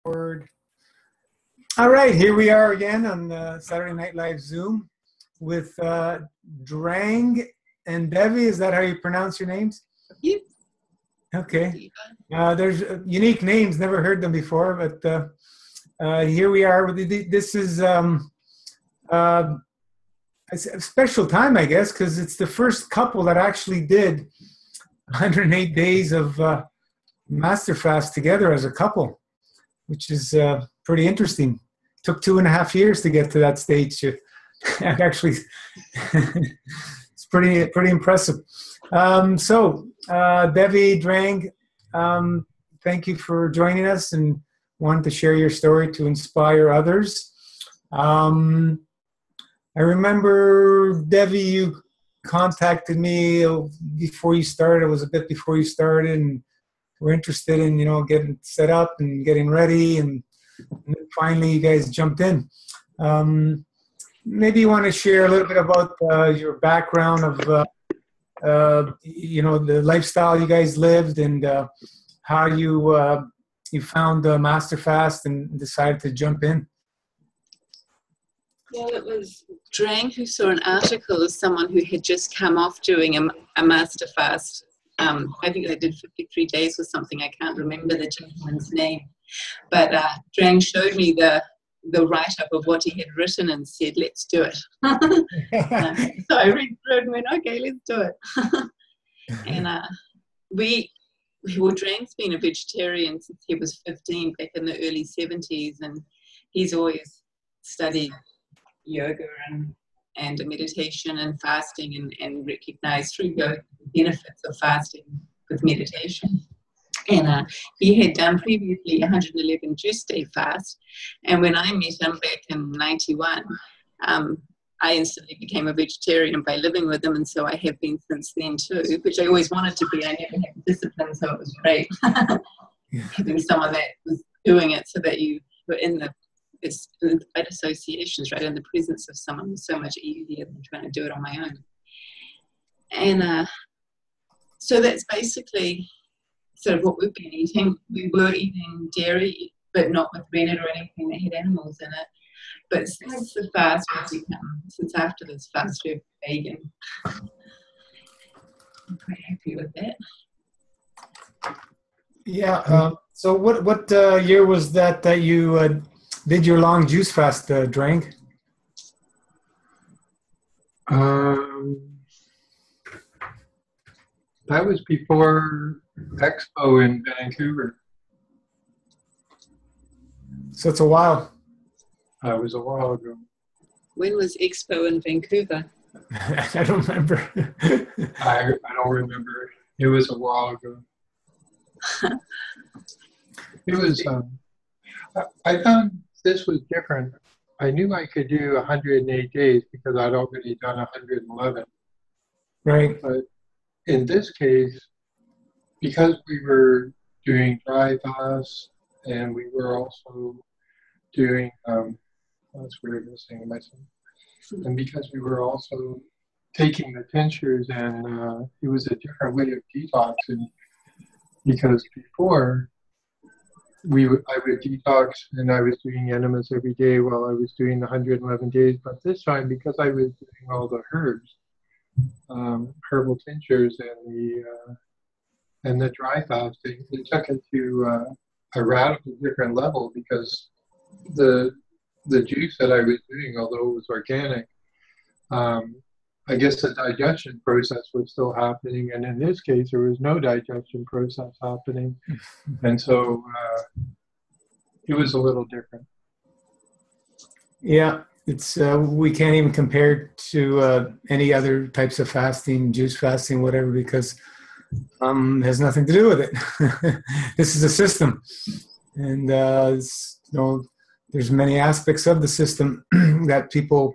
Word. All right, here we are again on Saturday Night Live Zoom with Drang and Devi. Is that how you pronounce your names? Yes. Okay. There's unique names, never heard them before, but here we are. This is a special time, I guess, because it's the first couple that actually did 108 days of Master Fast together as a couple, which is pretty interesting. Took 2.5 years to get to that stage. Actually, it's pretty impressive. Devi, Drang, thank you for joining us and wanted to share your story to inspire others. I remember, Devi, you contacted me before you started. It was a bit before you started, and we're interested in, getting set up and getting ready, and then finally you guys jumped in. Maybe you want to share a little bit about your background of, the lifestyle you guys lived and how you found Master Fast and decided to jump in. Well, it was Drang who saw an article of someone who had just come off doing a Master Fast. I think they did 53 days or something. I can't remember the gentleman's name. But Drang showed me the write-up of what he had written and said, let's do it. So I read through it and went, okay, let's do it. And Drang's been a vegetarian since he was 15, back in the early 70s, and he's always studied yoga and meditation and fasting and recognized through yoga the benefits of fasting with meditation. And he had done previously 111 juice day fast. And when I met him back in 91, I instantly became a vegetarian by living with him. And so I have been since then too, which I always wanted to be. I never had discipline, so it was great having someone that was doing it, so that you were in the associations, right? In the presence of someone was so much easier than trying to do it on my own. And so that's basically sort of what we've been eating. We were eating dairy, but not with rennet or anything that had animals in it. But since the fast has become, since after this fast, we're vegan. I'm quite happy with that. Yeah. So what year was that you did your long juice fast, Drang? That was before Expo in Vancouver. So it's a while. It was a while ago. When was Expo in Vancouver? I don't remember. I don't remember. It was a while ago. It was. I found this was different. I knew I could do 108 days because I'd already done 111. Right. But in this case, because we were doing dry fast and we were also doing, that's weird, listening to myself. And because we were also taking the tinctures, and it was a different way of detoxing, because before I would detox and I was doing enemas every day while I was doing the 111 days. But this time, because I was doing all the herbs, herbal tinctures and the dry fasting, it took it to a radical different level, because the juice that I was doing, although it was organic, I guess the digestion process was still happening, and in this case there was no digestion process happening, and so it was a little different. Yeah. It's we can't even compare it to any other types of fasting, juice fasting, whatever, because it has nothing to do with it. This is a system, and there's many aspects of the system that people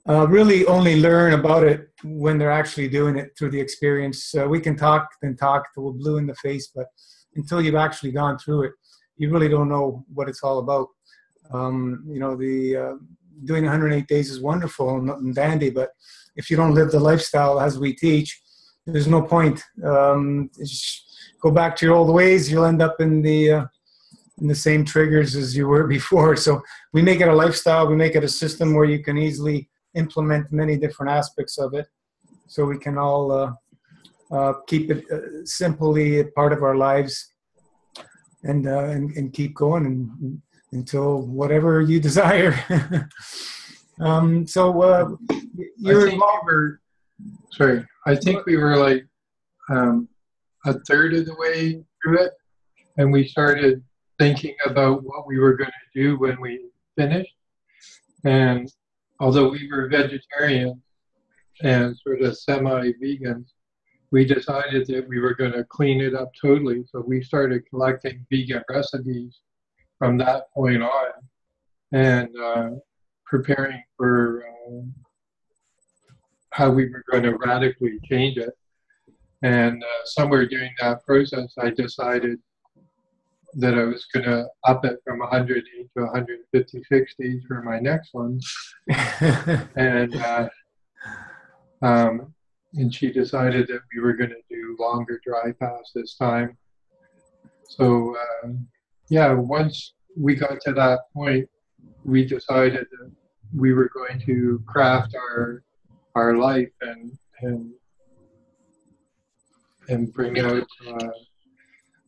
really only learn about it when they're actually doing it through the experience. We can talk and talk till we're blue in the face, but until you've actually gone through it, you really don't know what it's all about. Doing 108 days is wonderful and dandy, but if you don't live the lifestyle as we teach, there's no point. Go back to your old ways, you'll end up in the in the same triggers as you were before. So we make it a lifestyle. We make it a system where you can easily implement many different aspects of it. So we can all keep it simply a part of our lives, and keep going until whatever you desire. I think we were like a third of the way through it, and we started thinking about what we were going to do when we finished. And although we were vegetarians and sort of semi-vegans, we decided that we were going to clean it up totally. So we started collecting vegan recipes from that point on, and preparing for how we were going to radically change it. And somewhere during that process, I decided that I was going to up it from 100 to 156 days for my next one. And she decided that we were going to do longer dry fasts this time. So once we got to that point, we decided that we were going to craft our life and bring out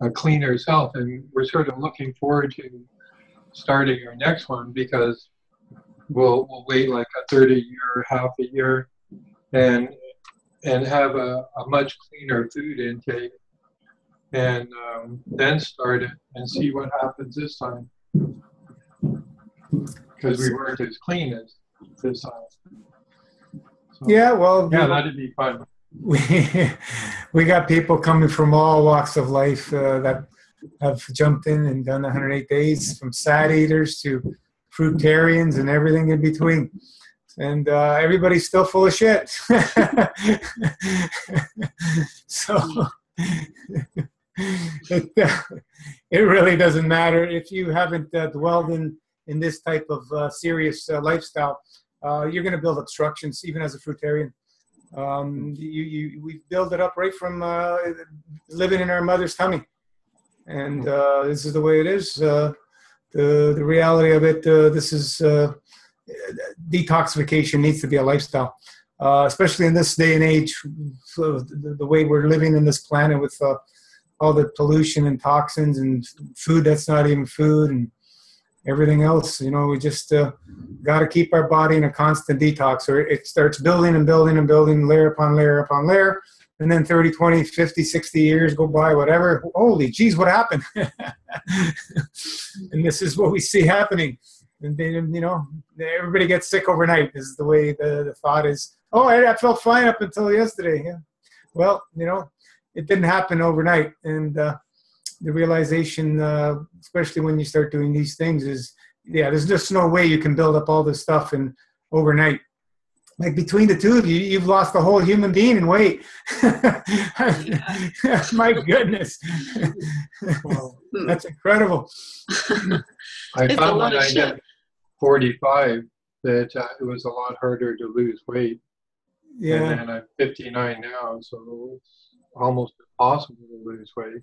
a cleaner self. And we're sort of looking forward to starting our next one, because we'll wait like a third a year, half a year, and have a much cleaner food intake, and then start it and see what happens this time, because we weren't as clean as this time. So, that'd be fun. We got people coming from all walks of life that have jumped in and done 108 days, from sad eaters to fruitarians and everything in between. And everybody's still full of shit. So it really doesn't matter if you haven't dwelled in this type of serious lifestyle. You're going to build obstructions, even as a fruitarian. We build it up right from living in our mother's tummy, and this is the way it is. The reality of it, this is detoxification needs to be a lifestyle, especially in this day and age. So the way we're living in this planet with all the pollution and toxins and food that's not even food and everything else, we just got to keep our body in a constant detox, or it starts building and building and building, layer upon layer upon layer, and then 30, 20, 50, 60 years go by, whatever. Holy geez, what happened? And this is what we see happening. And then, everybody gets sick overnight is the way the thought is. Oh, I felt fine up until yesterday. Yeah. Well, it didn't happen overnight. And the realization, especially when you start doing these things, is, there's just no way you can build up all this stuff in overnight. Like between the two of you, you've lost a whole human being in weight. My goodness. Well, that's incredible. I found when I hit 45 that it was a lot harder to lose weight. Yeah. And I'm 59 now, so it's almost impossible to lose weight.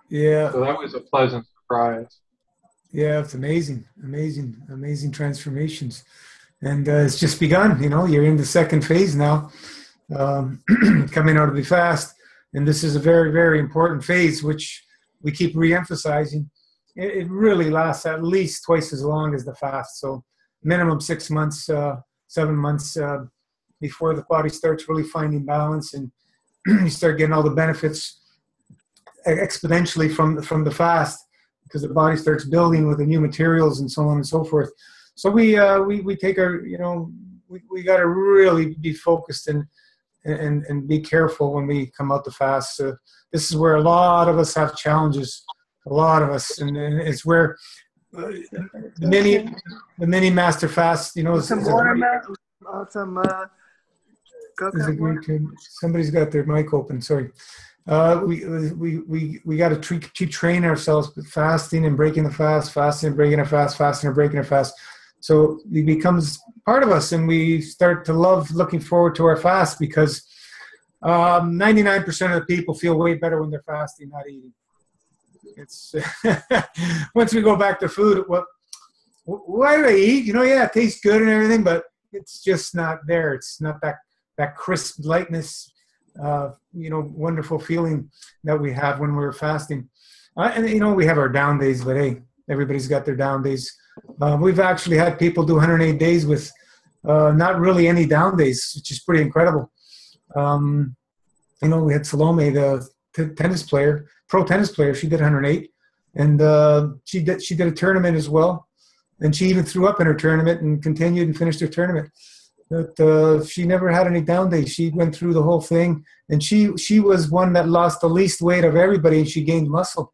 Yeah. So that was a pleasant surprise. Yeah, it's amazing transformations. And it's just begun, you're in the second phase now, coming out of the fast. And this is a very, very important phase, which we keep re-emphasizing. It really lasts at least twice as long as the fast. So minimum 6 months, 7 months before the body starts really finding balance, and you start getting all the benefits exponentially from the fast, because the body starts building with the new materials and so on and so forth. So we take our, we got to really be focused and be careful when we come out the fast. This is where a lot of us have challenges, a lot of us, and it's where the mini master fast, some water, somebody's got their mic open. Sorry. We got to keep training ourselves with fasting and breaking the fast, fasting and breaking a fast, fasting and breaking a fast. So it becomes part of us, and we start to love looking forward to our fast, because 99% of the people feel way better when they're fasting, not eating. It's once we go back to food, why do I eat? Yeah, it tastes good and everything, but it's just not there. It's not that crisp lightness, wonderful feeling that we have when we're fasting. And we have our down days, but hey, everybody's got their down days. We've actually had people do 108 days with not really any down days, which is pretty incredible. We had Salome, the tennis player, pro tennis player. She did 108, and she did a tournament as well. And she even threw up in her tournament and continued and finished her tournament. But she never had any down days. She went through the whole thing, and she was one that lost the least weight of everybody, and she gained muscle.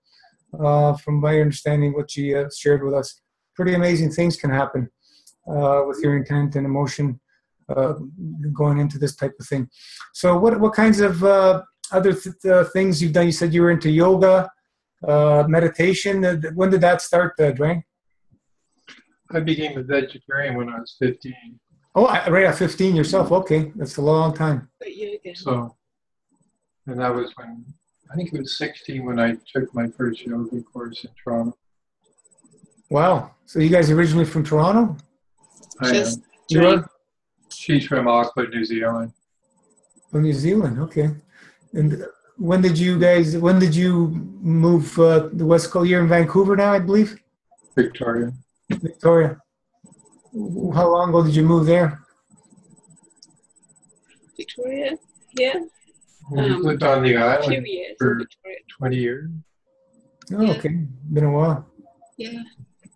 From my understanding, what she shared with us, pretty amazing things can happen with your intent and emotion going into this type of thing. So, what kinds of other things you've done? You said you were into yoga, meditation. When did that start, Drang? I became a vegetarian when I was 15. Oh, right at 15 yourself. Okay, that's a long time. So, and that was when, I think it was 16 when I took my first yoga course in Toronto. Wow. So you guys originally from Toronto? I am. You are? She's from Auckland, New Zealand. From New Zealand, okay. And when did you move the West Coast? You're in Vancouver now, I believe? Victoria. How long ago did you move there? Victoria, yeah. We lived on the island for Victoria. 20 years. Oh, yeah. Okay. Been a while. Yeah,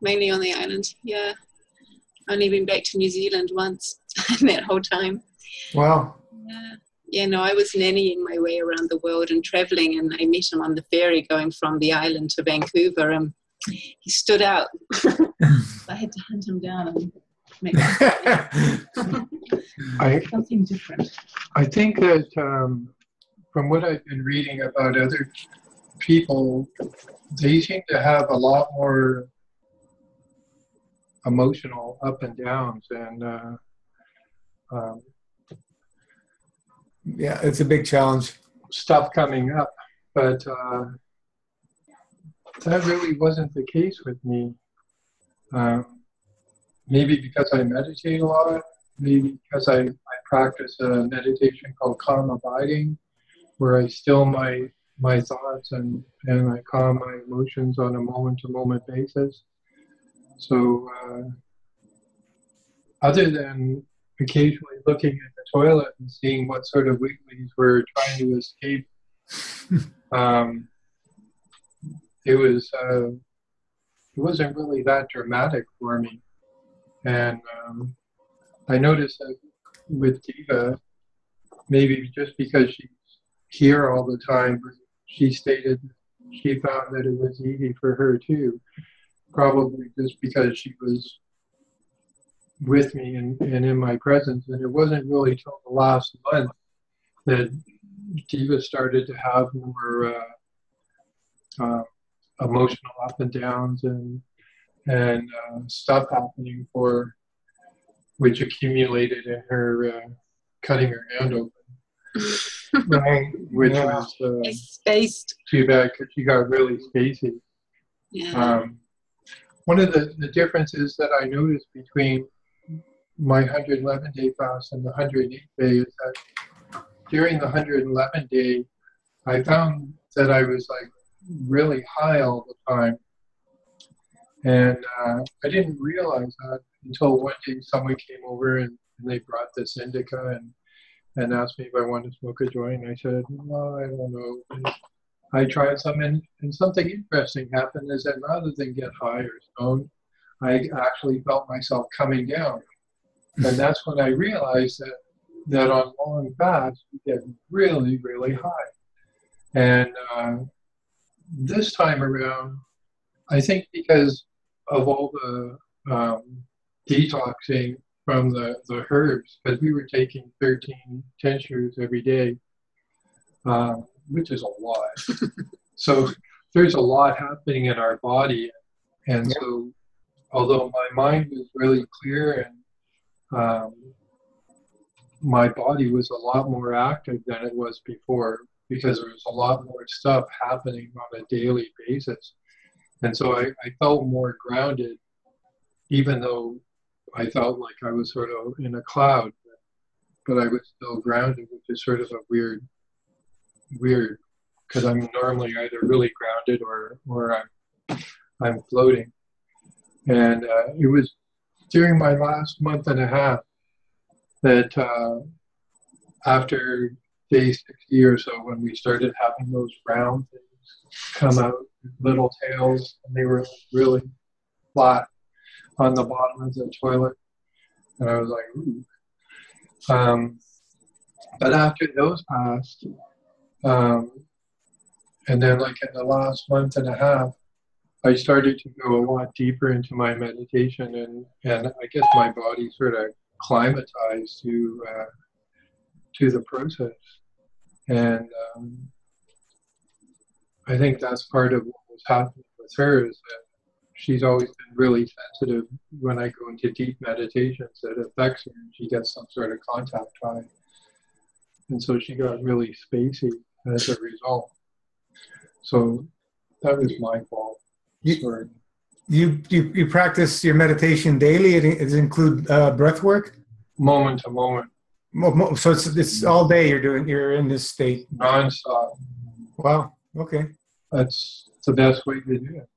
mainly on the island, yeah. Only been back to New Zealand once in that whole time. Wow. Yeah, no, I was nannying my way around the world and traveling, and I met him on the ferry going from the island to Vancouver, and he stood out. I had to hunt him down and make something different. I think that from what I've been reading about other people, they seem to have a lot more emotional up and downs, and yeah, it's a big challenge. Stuff coming up, but that really wasn't the case with me. Maybe because I meditate a lot, maybe because I practice a meditation called calm abiding, where I still my thoughts and I calm my emotions on a moment-to-moment basis. So other than occasionally looking at the toilet and seeing what sort of wigglies were trying to escape, it wasn't really that dramatic for me. And I noticed that with Diva, maybe just because she's here all the time, she stated she found that it was easy for her too. Probably just because she was with me and in my presence. And it wasn't really till the last month that Diva started to have more emotional up and downs and stuff happening which accumulated in her cutting her hand open. Right. Which was spaced. Too bad because she got really spacey. Yeah. One of the differences that I noticed between my 111-day fast and the 108 day is that during the 111 day, I found that I was like really high all the time. And I didn't realize that until one day someone came over and they brought this indica and asked me if I wanted to smoke a joint. I said, no, I don't know. And I tried some, and something interesting happened is that rather than get high or stoned, I actually felt myself coming down. And that's when I realized that on long fasts, you get really, really high. And this time around, I think because of all the detoxing from the herbs, because we were taking 13 tinctures every day, which is a lot. So there's a lot happening in our body. And so although my mind was really clear and my body was a lot more active than it was before, because there was a lot more stuff happening on a daily basis. And so I felt more grounded, even though I felt like I was sort of in a cloud, but I was still grounded, which is sort of a weird, because I'm normally either really grounded or I'm floating. And it was during my last month and a half that after day 60 or so, when we started having those round things come out, little tails, and they were really flat on the bottom of the toilet. And I was like, ooh. But after those passed, and then like in the last month and a half, I started to go a lot deeper into my meditation, and I guess my body sort of climatized to the process. And I think that's part of what was happening with her, is that she's always been really sensitive when I go into deep meditations. That affects her, and she gets some sort of contact high. And so she got really spacey as a result. So that was my fault. You practice your meditation daily? It include breath work? Moment to moment. So it's all day you're in this state? Non-stop. Wow, okay. That's the best way to do it.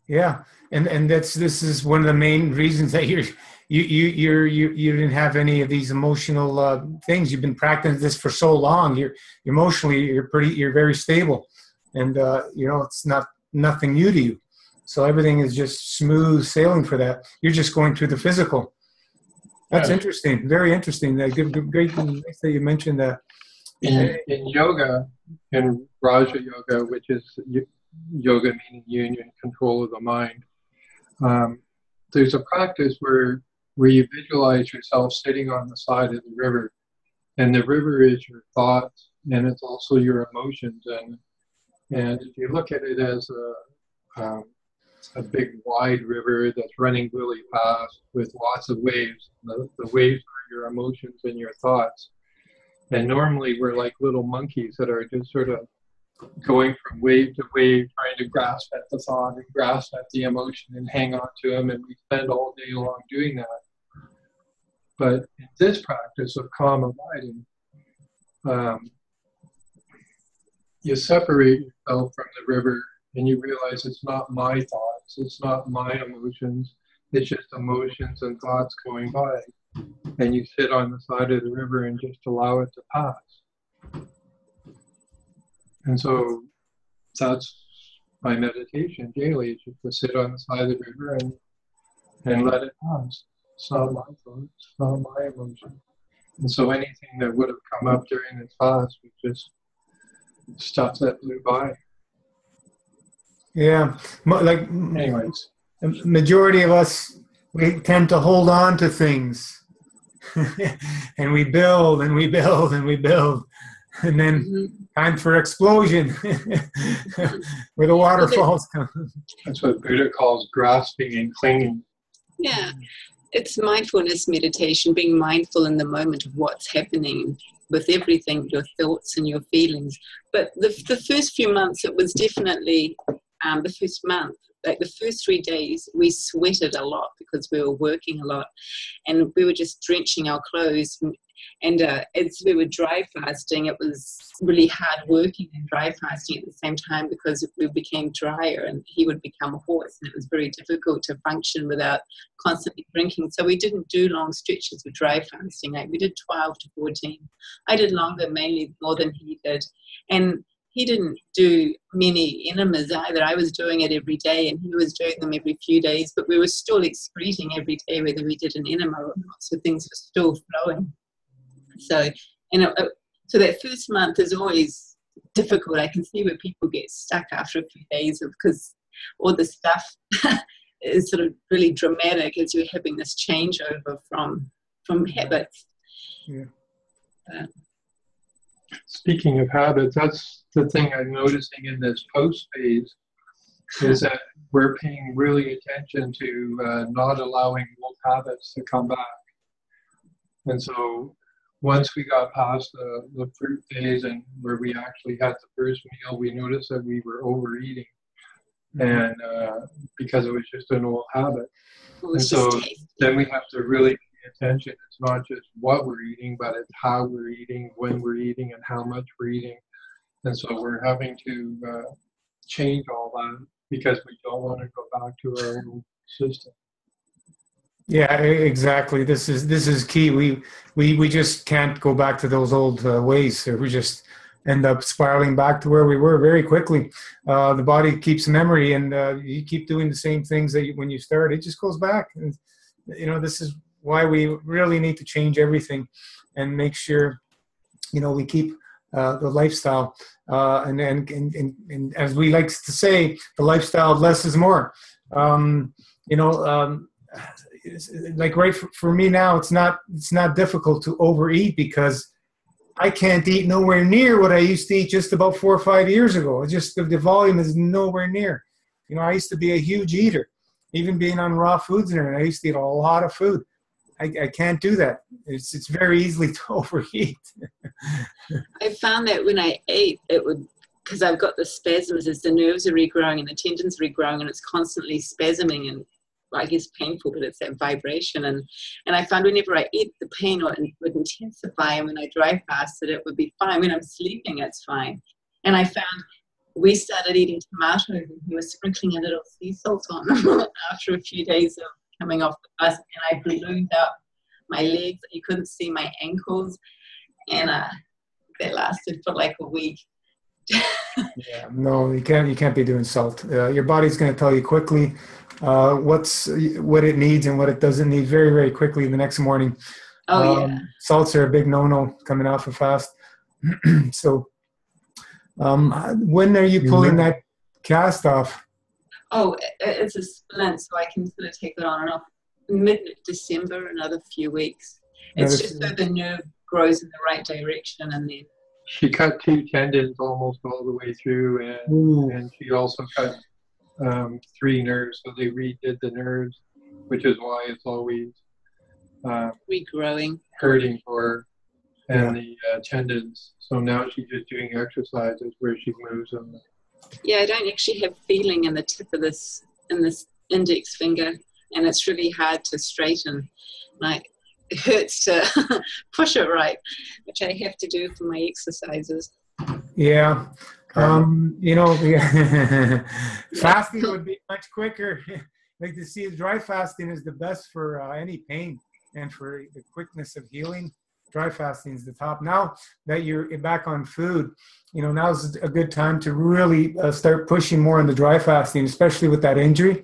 Yeah, and this is one of the main reasons that you didn't have any of these emotional things. You've been practicing this for so long. You're emotionally you're very stable, and it's nothing new to you. So everything is just smooth sailing for that. You're just going through the physical. That's interesting. Very interesting. Great that you mentioned that. In yoga, in Raja Yoga, which is yoga meaning union, control of the mind, there's a practice where you visualize yourself sitting on the side of the river, and the river is your thoughts, and it's also your emotions, and if you look at it as a big wide river that's running really fast with lots of waves, the waves are your emotions and your thoughts, and normally we're like little monkeys that are just sort of going from wave to wave, trying to grasp at the thought and grasp at the emotion and hang on to them, and we spend all day long doing that. But in this practice of calm abiding, you separate yourself from the river, and you realize it's not my thoughts, it's not my emotions, it's just emotions and thoughts going by. And you sit on the side of the river and just allow it to pass. And so that's my meditation daily, is just to sit on the side of the river and let it pass. It's not my thoughts, it's not my emotion. And so anything that would have come up during this class was just stuff that blew by. Yeah, Anyways. The majority of us, we tend to hold on to things. And we build and we build and we build. And then time for explosion, where the waterfalls come. That's what Buddha calls grasping and clinging. Yeah, it's mindfulness meditation, being mindful in the moment of what's happening with everything, your thoughts and your feelings. But the first few months, it was definitely the first month. Like the first 3 days, we sweated a lot because we were working a lot, and we were just drenching our clothes. And as we were dry fasting, it was really hard working and dry fasting at the same time, because we became drier and he would become hoarse, and it was very difficult to function without constantly drinking. So we didn't do long stretches of dry fasting. Like we did 12 to 14. I did longer, mainly more than he did. And he didn't do many enemas either. I was doing it every day, and he was doing them every few days, but we were still excreting every day, whether we did an enema or not. So things were still flowing. So, so that first month is always difficult. I can see where people get stuck after a few days, because all the stuff is sort of really dramatic as you're having this changeover from habits. Yeah. Speaking of habits, that's the thing I'm noticing in this post phase, is that we're paying really attention to not allowing old habits to come back. And so once we got past the fruit phase and where we actually had the first meal, we noticed that we were overeating, and because it was just an old habit. And so then we have to really pay attention. It's not just what we're eating, but it's how we're eating, when we're eating, and how much we're eating. And so we're having to change all that because we don't want to go back to our old system. Yeah, exactly. This is key. We just can't go back to those old ways. We just end up spiraling back to where we were very quickly. The body keeps memory, and you keep doing the same things that when you start, it just goes back. And this is why we really need to change everything and make sure we keep the lifestyle. And as we like to say, the lifestyle of less is more. Like right for me now, it's not difficult to overeat because I can't eat nowhere near what I used to eat just about 4 or 5 years ago. It's just the volume is nowhere near. I used to be a huge eater, even being on raw foods and everything. I used to eat a lot of food. I can't do that. It's very easily to overeat. I found that when I ate, it would, because I've got the spasms as the nerves are regrowing and the tendons are regrowing, and it's constantly spasming and I guess painful, but it's that vibration. And I found whenever I eat, the pain would intensify, and when I dry fasted, it would be fine. When I'm sleeping, it's fine. And I found we started eating tomatoes, and he was sprinkling a little sea salt on them after a few days of coming off the bus, and I ballooned up my legs. You couldn't see my ankles, and that lasted for like a week. Yeah, no, you can't be doing salt. Your body's going to tell you quickly what it needs and what it doesn't need very, very quickly the next morning. Salts are a big no-no coming off a fast. So when are you pulling that cast off? Oh, it's a splint, so I can sort of take it on and off. Mid-December, another few weeks. It's just so the nerve grows in the right direction, and then she cut 2 tendons almost all the way through, and she also cut 3 nerves, so they redid the nerves, which is why it's always regrowing, hurting for her, and the tendons. So now she's just doing exercises where she moves them. Yeah, I don't actually have feeling in the tip of this index finger, and it's really hard to straighten. Like, it hurts to push it right, which I have to do for my exercises. Yeah. Fasting would be much quicker. Like to see dry fasting is the best for any pain and for the quickness of healing. Dry fasting is the top. Now that you're back on food, now's a good time to really start pushing more on the dry fasting, especially with that injury.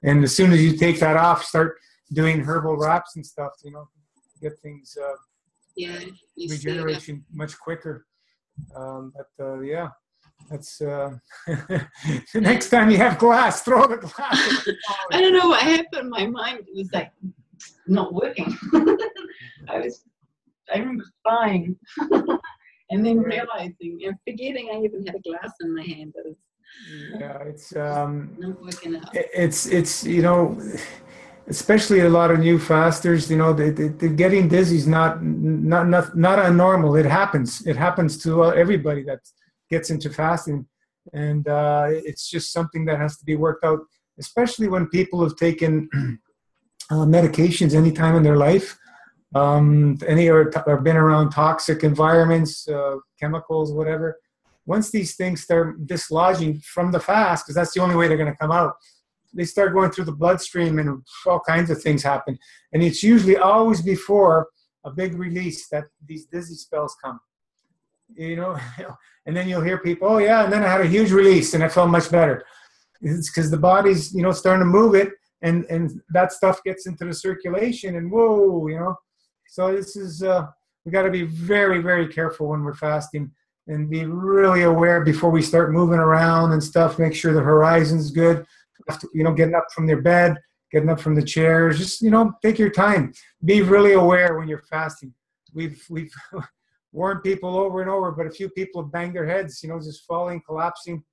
And as soon as you take that off, start doing herbal wraps and stuff, get things regeneration much quicker. That's the next time you have glass, throw the glass. I don't know what happened. My mind was like not working. I remember flying and then realizing and forgetting I even had a glass in my hand. It's not working out. It's especially a lot of new fasters, they're getting dizzy is not abnormal. It happens. It happens to everybody that gets into fasting, and it's just something that has to be worked out, especially when people have taken medications any time in their life, or been around toxic environments, chemicals, whatever. Once these things start dislodging from the fast, because that's the only way they're going to come out, they start going through the bloodstream and all kinds of things happen. And it's usually always before a big release that these dizzy spells come. And then you'll hear people, oh yeah, and then I had a huge release and I felt much better. It's because the body's, starting to move it, and that stuff gets into the circulation, and whoa, So this is, we got to be very, very careful when we're fasting and be really aware before we start moving around and stuff. Make sure the horizon's good. Getting up from their bed, getting up from the chairs, just, take your time. Be really aware when you're fasting. We've warned people over and over, but a few people have banged their heads, just falling, collapsing.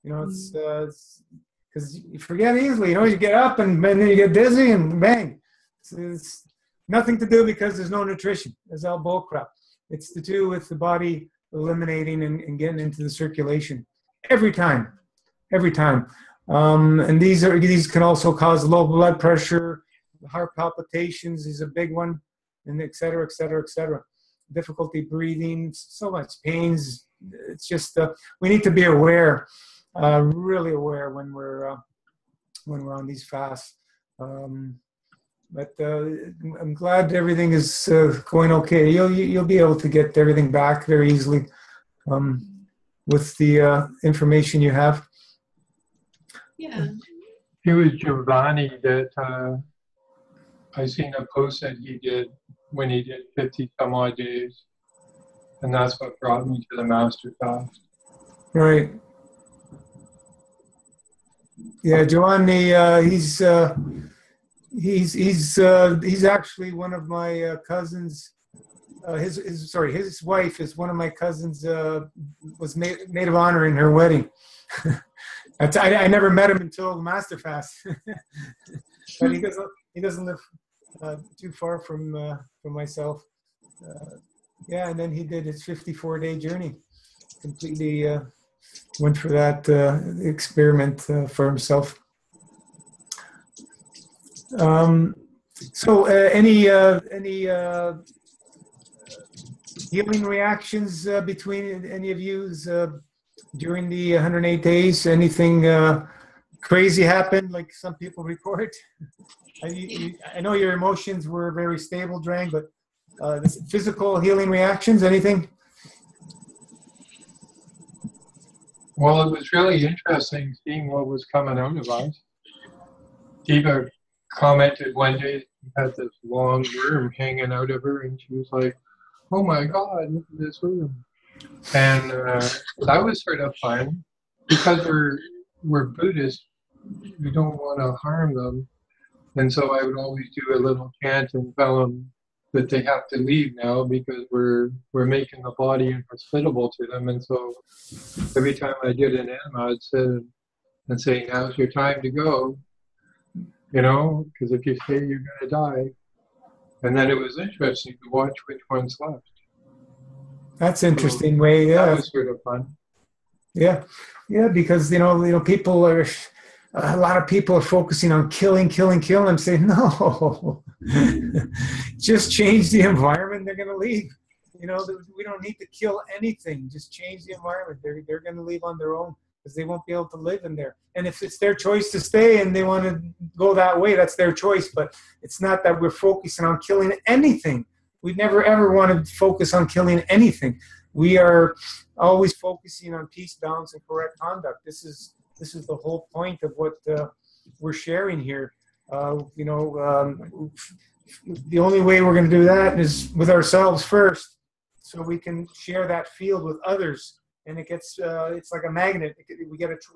It's because you forget easily, you get up and then you get dizzy and bang. Nothing to do because there's no nutrition. It's all bull crap. It's to do with the body eliminating and getting into the circulation every time. And these can also cause low blood pressure, heart palpitations is a big one, and et cetera, et cetera, et cetera. Difficulty breathing, so much pains. It's just we need to be aware, really aware when we're on these fasts. But I'm glad everything is going okay. You'll be able to get everything back very easily with the information you have. Yeah. It was Giovanni that I seen a post that he did when he did 50 some odd days, and that's what brought me to the Master Fast. Right. Yeah, Giovanni. He's actually one of my cousins. His wife is one of my cousins. Was maid of honor in her wedding. I never met him until the Master Fast, but he doesn't live too far from myself. Yeah, and then he did his 54-day journey. Completely went for that experiment for himself. So any healing reactions between any of you during the 108 days? Anything crazy happened, like some people report? I know your emotions were very stable, Drang, but physical healing reactions, anything? Well, it was really interesting seeing what was coming out of us. Eva commented one day she had this long worm hanging out of her, and she was like, "Oh my God, look at this worm!" And that was sort of fun because we're Buddhists. We don't want to harm them, and so I would always do a little chant and tell them that they have to leave now because we're making the body inhospitable to them. And so every time I did an enema, I'd say, "Now's your time to go," because if you stay, you're going to die. And then it was interesting to watch which ones left. That's interesting way. Yeah, that was sort of fun. Yeah, because people are. A lot of people are focusing on killing. I'm saying, no, just change the environment. They're going to leave. We don't need to kill anything. Just change the environment. They're going to leave on their own because they won't be able to live in there. And if it's their choice to stay and they want to go that way, that's their choice. But it's not that we're focusing on killing anything. We never ever want to focus on killing anything. We are always focusing on peace, balance, and correct conduct. This is the whole point of what we're sharing here. The only way we're going to do that is with ourselves first, so we can share that field with others. And it gets it's like a magnet.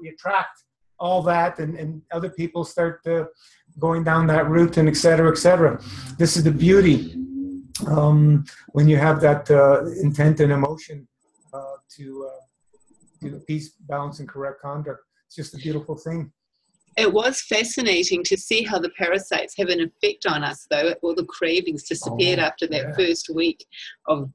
We attract all that, and other people start going down that route, and et cetera, et cetera. This is the beauty when you have that intent and emotion to peace, balance, and correct conduct. It's just a beautiful thing. It was fascinating to see how the parasites have an effect on us, though. All the cravings disappeared after that first week of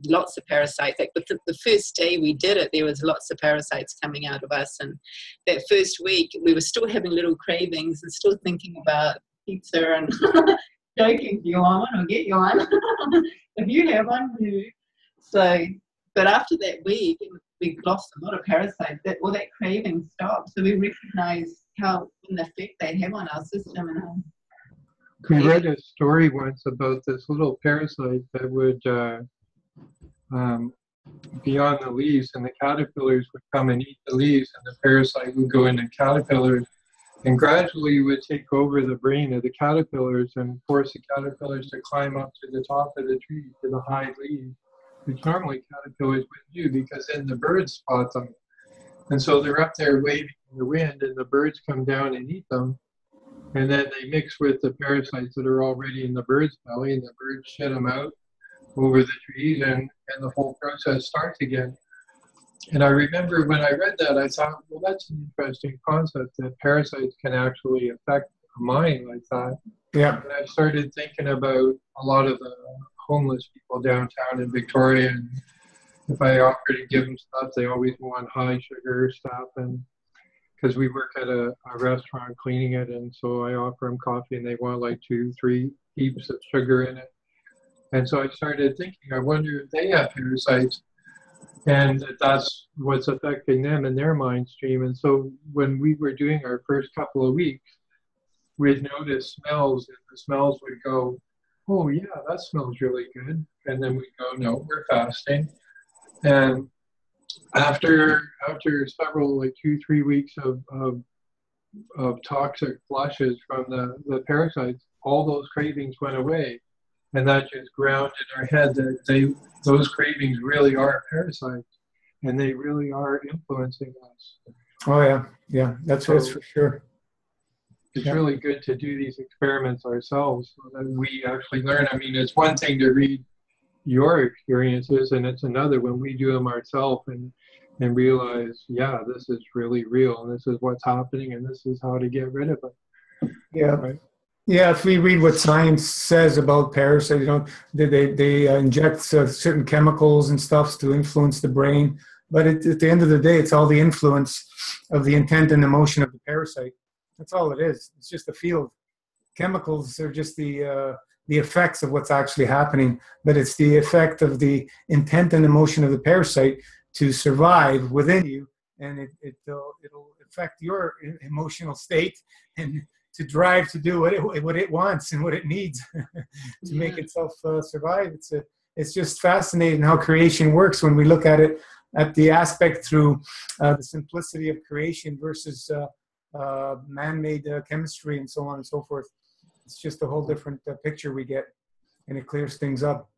lots of parasites. Like the first day we did it, there was lots of parasites coming out of us. And that first week, we were still having little cravings and still thinking about pizza and joking, do you want one? I'll get you one. If you have one, do. So, but after that week, we lost a lot of parasites. All that craving stopped. So we recognized how an effect they have on our system. And we read a story once about this little parasite that would be on the leaves, and the caterpillars would come and eat the leaves, and the parasite would go into caterpillars and gradually would take over the brain of the caterpillars and force the caterpillars to climb up to the top of the tree, to the high leaves, which normally caterpillars would do because then the birds spot them. And so they're up there waving in the wind, and the birds come down and eat them. And then they mix with the parasites that are already in the bird's belly, and the birds shit them out over the trees, and the whole process starts again. And I remember when I read that, I thought, well, that's an interesting concept, that parasites can actually affect a mind like that. Yeah. And I started thinking about a lot of the homeless people downtown in Victoria. And if I offer to give them stuff, they always want high sugar stuff. And because we work at a restaurant cleaning it, and so I offer them coffee, and they want like 2-3 heaps of sugar in it. And so I started thinking, I wonder if they have parasites, and that's what's affecting them in their mind stream. And so when we were doing our first couple of weeks, we'd notice smells, and the smells would go, oh yeah, that smells really good. And then we'd go, no, we're fasting. And after several, like 2-3 weeks of toxic flushes from the parasites, all those cravings went away. And that just grounded in our head that those cravings really are parasites, and they really are influencing us. Oh yeah, yeah, that's for sure. It's really good to do these experiments ourselves so that we actually learn. I mean, it's one thing to read your experiences, and it's another when we do them ourselves and realize, yeah, this is really real, and this is what's happening, and this is how to get rid of it. Yeah. Right? Yeah, if we read what science says about parasites, you know, they inject certain chemicals and stuff to influence the brain. But at the end of the day, it's all the influence of the intent and emotion of the parasite. That's all it is. It's just a field. Chemicals are just the effects of what's actually happening, but it's the effect of the intent and emotion of the parasite to survive within you, and it'll affect your emotional state and to drive to do what it wants and what it needs to make itself survive. It's just fascinating how creation works when we look at it at the aspect through the simplicity of creation versus man-made chemistry and so on and so forth. It's just a whole different picture we get, and it clears things up.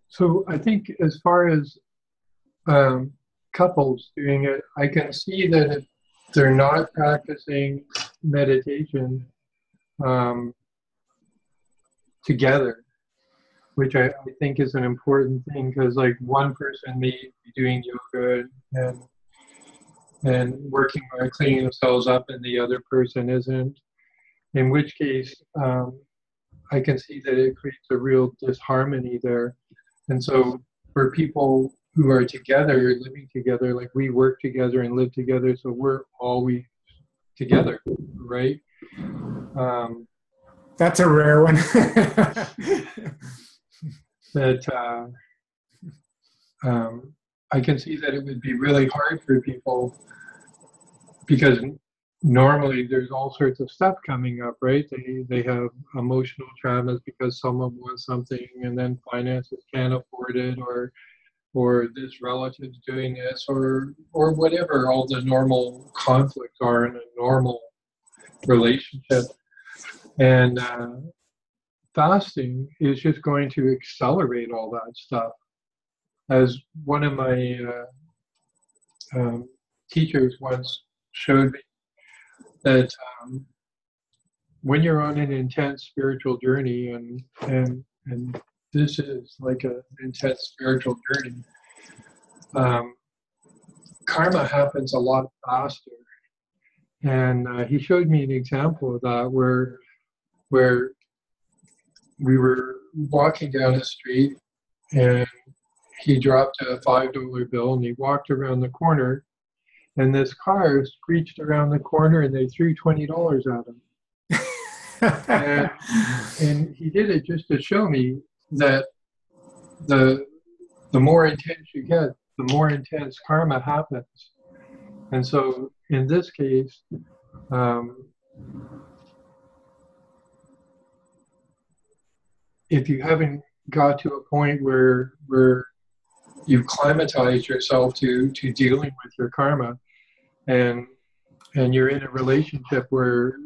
So I think as far as couples doing it, I can see that if they're not practicing meditation together, which I think is an important thing, because like one person may be doing yoga and working on cleaning themselves up, and the other person isn't, in which case I can see that it creates a real disharmony there. And so for people who are together, living together, like we work together and live together, so we're always together, right? That's a rare one. That I can see that it would be really hard for people, because normally there's all sorts of stuff coming up, right? They have emotional traumas because someone wants something and then finances can't afford it, or this relative's doing this, or whatever all the normal conflicts are in a normal relationship. And fasting is just going to accelerate all that stuff. As one of my teachers once showed me, that when you're on an intense spiritual journey, and this is like an intense spiritual journey, karma happens a lot faster. And he showed me an example of that where we were walking down the street, and he dropped a $5 bill, and he walked around the corner, and this car screeched around the corner, and they threw $20 at him. and he did it just to show me that the more intense you get, the more intense karma happens. And so in this case, if you haven't got to a point where you've climatized yourself to dealing with your karma, and you're in a relationship where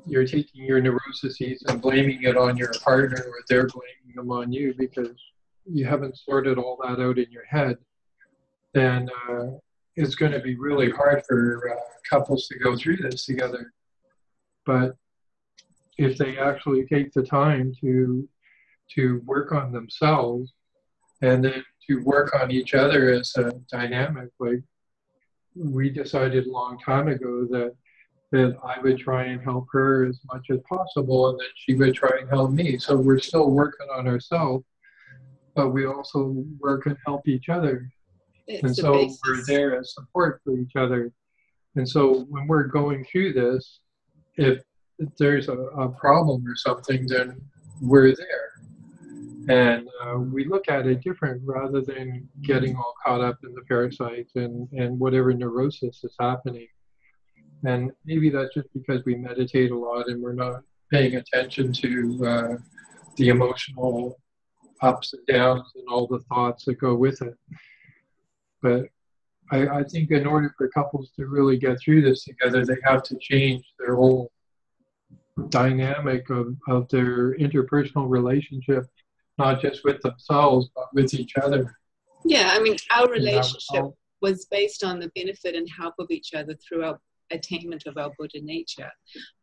you're taking your neuroses and blaming it on your partner, or they're blaming them on you because you haven't sorted all that out in your head, then it's going to be really hard for couples to go through this together. But if they actually take the time to work on themselves, and then to work on each other as a dynamic, like we decided a long time ago that that I would try and help her as much as possible, and then she would try and help me. So we're still working on ourselves, but we also work and help each other. And so we're there as support for each other. And so when we're going through this, if there's a problem or something, then we're there. And we look at it different rather than getting all caught up in the parasites and whatever neurosis is happening. And maybe that's just because we meditate a lot and we're not paying attention to the emotional ups and downs and all the thoughts that go with it. But I think in order for couples to really get through this together, they have to change their whole dynamic of their interpersonal relationship, not just with themselves, but with each other. Yeah, I mean, our relationship was based on the benefit and help of each other through our attainment of our Buddha nature.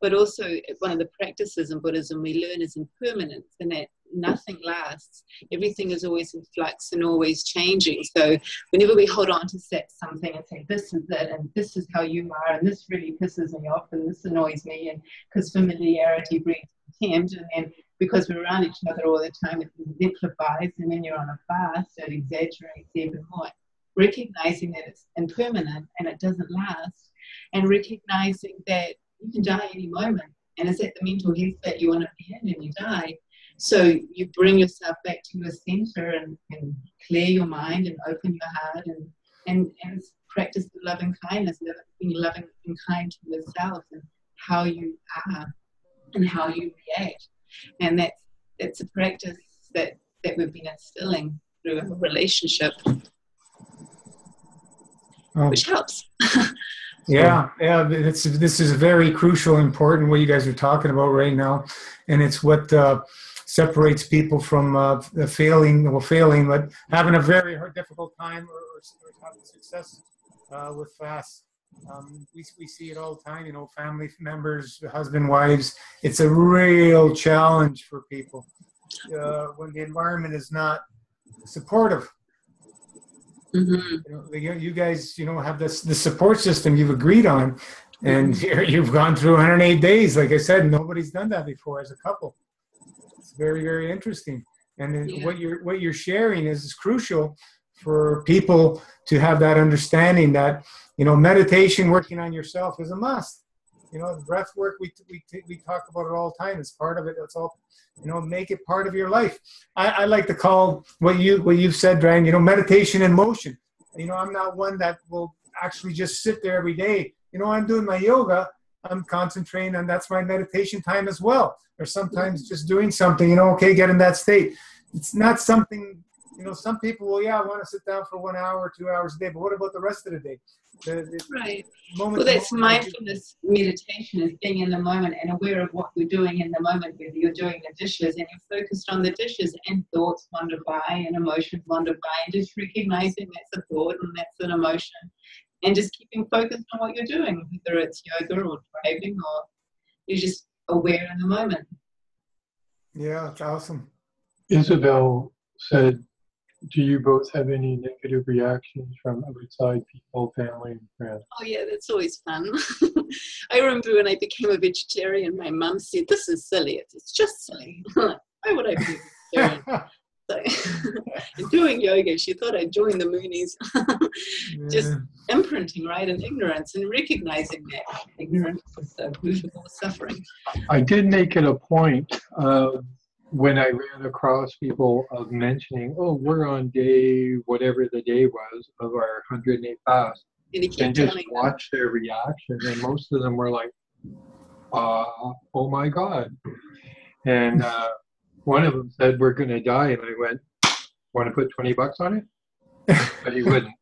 But also, one of the practices in Buddhism we learn is impermanence, and that nothing lasts. Everything is always in flux and always changing. So whenever we hold on to something and say, this is it, and this is how you are, and this really pisses me off, and this annoys me, and because familiarity breeds contempt, and then because we're around each other all the time, it exemplifies, and when you're on a fast, it exaggerates even more. Recognizing that it's impermanent and it doesn't last, and recognizing that you can die any moment, and it's at the mental health that you want to be in and you die. So you bring yourself back to your center and clear your mind and open your heart and practice the loving kindness, being loving and kind to yourself and how you are and how you react. And that's a practice that we've been instilling through our relationship, which helps. Yeah. This is very crucial, important what you guys are talking about right now, and it's what separates people from failing, but having a very difficult time or having success with fast. We see it all the time, family members, husband, wives. It's a real challenge for people when the environment is not supportive. Mm-hmm. You guys, have the support system you've agreed on, and you've gone through 108 days. Like I said, nobody's done that before as a couple. It's very, very interesting. And what you're sharing is crucial for people to have that understanding that, meditation, working on yourself is a must. The breath work, we talk about it all the time. It's part of it. That's all, make it part of your life. I like to call what you've said, Drang, meditation in motion. I'm not one that will actually just sit there every day. I'm doing my yoga. I'm concentrating, and that's my meditation time as well. Or sometimes just doing something, get in that state. It's not something, some people will, want to sit down for 1 hour or 2 hours a day, but what about the rest of the day? Right. Well, that's mindfulness meditation, is being in the moment and aware of what you're doing in the moment, whether you're doing the dishes and you're focused on the dishes and thoughts wander by and emotions wander by, and just recognizing that's a thought and that's an emotion, and just keeping focused on what you're doing, whether it's yoga or driving, or you're just aware in the moment. Yeah, it's awesome. Isabel said, do you both have any negative reactions from outside people, family, and friends? Oh, yeah, that's always fun. I remember when I became a vegetarian, my mum said, this is silly. It's just silly. Why would I be a vegetarian? So, doing yoga, she thought I'd join the Moonies. Just imprinting, right, and ignorance, and recognizing that ignorance is the root of all suffering. I did make it a point when I ran across people of mentioning, we're on day, whatever the day was, of our 108 fast, and just watch their reaction. And most of them were like, oh my God. And one of them said, we're going to die. And I went, want to put $20 on it? But he wouldn't.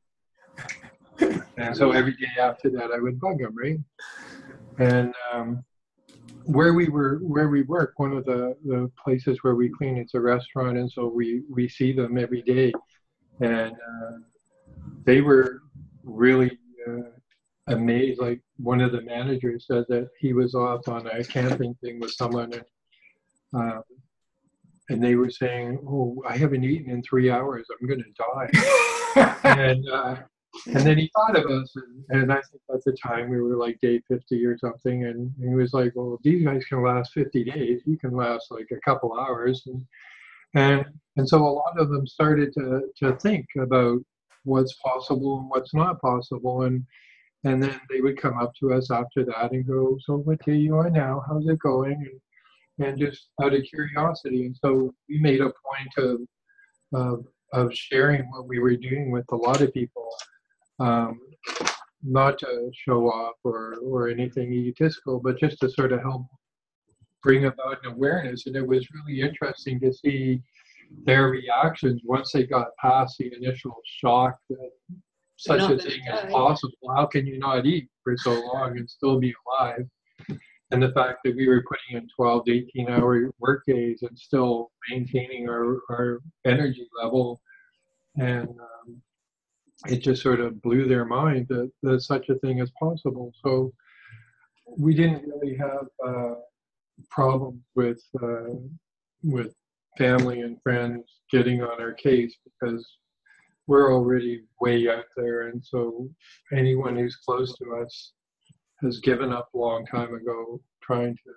And so every day after that, I would bug him, right? And where we work, one of the places where we clean, it's a restaurant, and so we see them every day, and they were really amazed. Like, one of the managers said that he was off on a camping thing with someone, and they were saying, I haven't eaten in 3 hours, I'm going to die. And And then he thought of us, and I think at the time we were like day 50 or something, and he was like, well, these guys can last 50 days. You can last like a couple hours. And, and so a lot of them started to think about what's possible and what's not possible. And then they would come up to us after that and go, so what day you on now? How's it going? And just out of curiosity. And so we made a point of sharing what we were doing with a lot of people. Not to show off or anything egotistical, but just to sort of help bring about an awareness. And it was really interesting to see their reactions once they got past the initial shock that such a thing is possible. How can you not eat for so long and still be alive? And the fact that we were putting in 12 to 18-hour work days and still maintaining our energy level. And it just sort of blew their mind that such a thing is possible. So we didn't really have problems with family and friends getting on our case because we're already way out there. And so anyone who's close to us has given up a long time ago trying to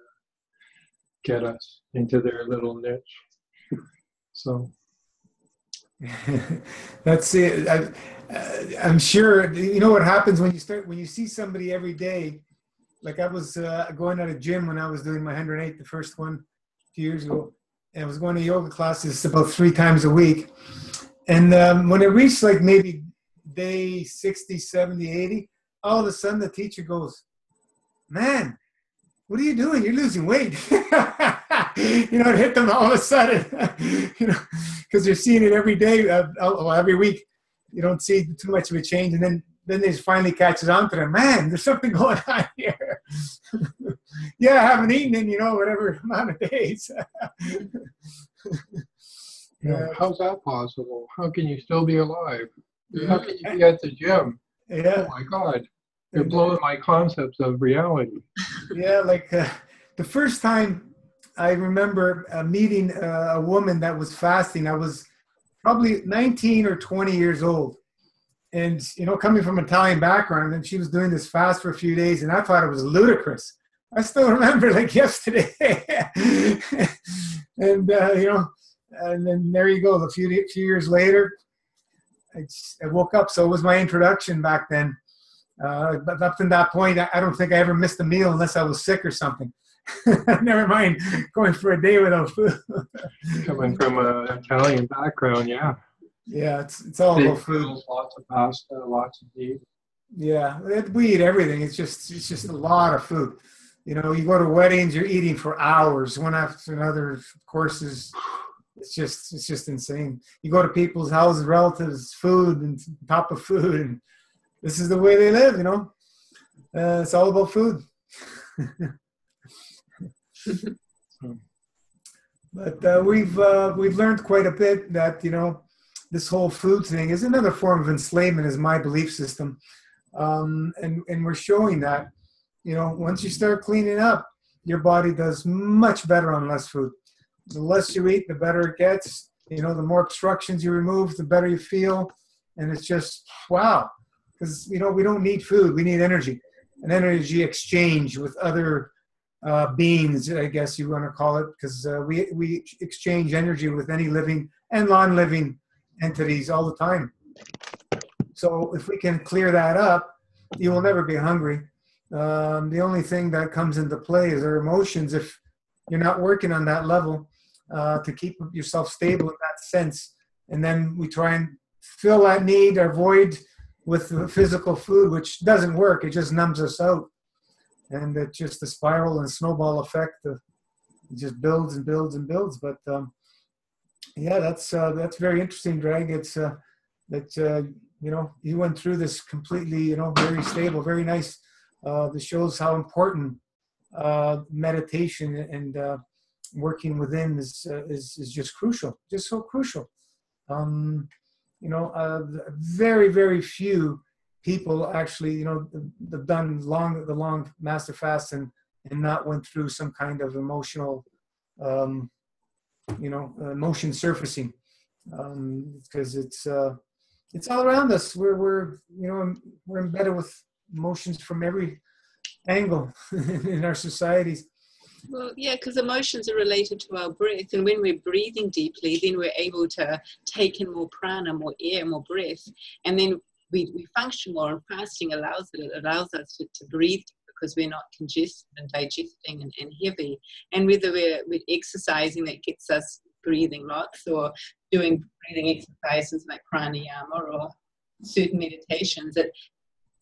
get us into their little niche. So that's it. I'm sure you know what happens when you see somebody every day. Like I was going at a gym when I was doing my 108, the first one a few years ago, and I was going to yoga classes about 3 times a week. And when it reached like maybe day 60, 70, 80, all of a sudden the teacher goes, "Man, what are you doing? You're losing weight." You know, it hit them all of a sudden, you know, because they're seeing it every day, every week. You don't see too much of a change. And then they finally catches on to them. Man, there's something going on here. Yeah, I haven't eaten in, whatever amount of days. Yeah. How's that possible? How can you still be alive? How can you be at the gym? Yeah. Oh my God. You're blowing my concepts of reality. Yeah, like the first time I remember meeting a woman that was fasting, I was probably 19 or 20 years old. And, coming from an Italian background, and she was doing this fast for a few days, and I thought it was ludicrous. I still remember like yesterday. And, and then there you go. A few years later, I woke up. So it was my introduction back then. But up to that point, I don't think I ever missed a meal unless I was sick or something. Never mind going for a day without food. Coming from an Italian background, yeah. Yeah, it's all about food. Lots of pasta, lots of meat. Yeah, we eat everything. It's just a lot of food. You go to weddings, you're eating for hours, one after another, courses. It's just insane. You go to people's houses, relatives, food and top of food, and this is the way they live. It's all about food. But we've learned quite a bit that this whole food thing is another form of enslavement, is my belief system, and we're showing that once you start cleaning up, your body does much better on less food. The less you eat, the better it gets. The more obstructions you remove, the better you feel, and it's just wow. Because we don't need food, we need energy, an energy exchange with other beings, I guess you want to call it, because we exchange energy with any living and non-living entities all the time. So if we can clear that up, you will never be hungry. The only thing that comes into play is our emotions. If you're not working on that level to keep yourself stable in that sense, and then we try and fill that need or void with the physical food, which doesn't work. It just numbs us out. And it's just the spiral and snowball effect. It just builds and builds and builds. But yeah, that's very interesting, Drang. It's that you went through this completely, very stable, very nice. This shows how important meditation and working within is just crucial, just so crucial. Very, very few people actually, have done the long master fast and not went through some kind of emotional, emotion surfacing, because it's it's all around us. We're we're embedded with emotions from every angle in our societies. Well, yeah, because emotions are related to our breath, and when we're breathing deeply, then we're able to take in more prana, more air, more breath, and then we function more. And fasting allows it. It allows us to breathe because we're not congested and digesting and heavy. And whether we're exercising, that gets us breathing lots, or doing breathing exercises like pranayama or certain meditations, that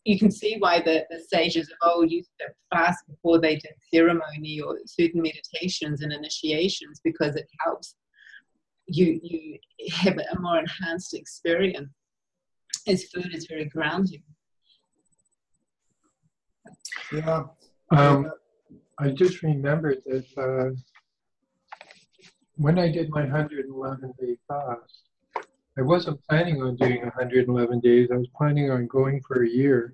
you can see why the sages of old used to fast before they did ceremony or certain meditations and initiations, because it helps you have a more enhanced experience, as food is very grounding. Yeah. I just remembered that when I did my 111-day fast, I wasn't planning on doing 111 days. I was planning on going for a year.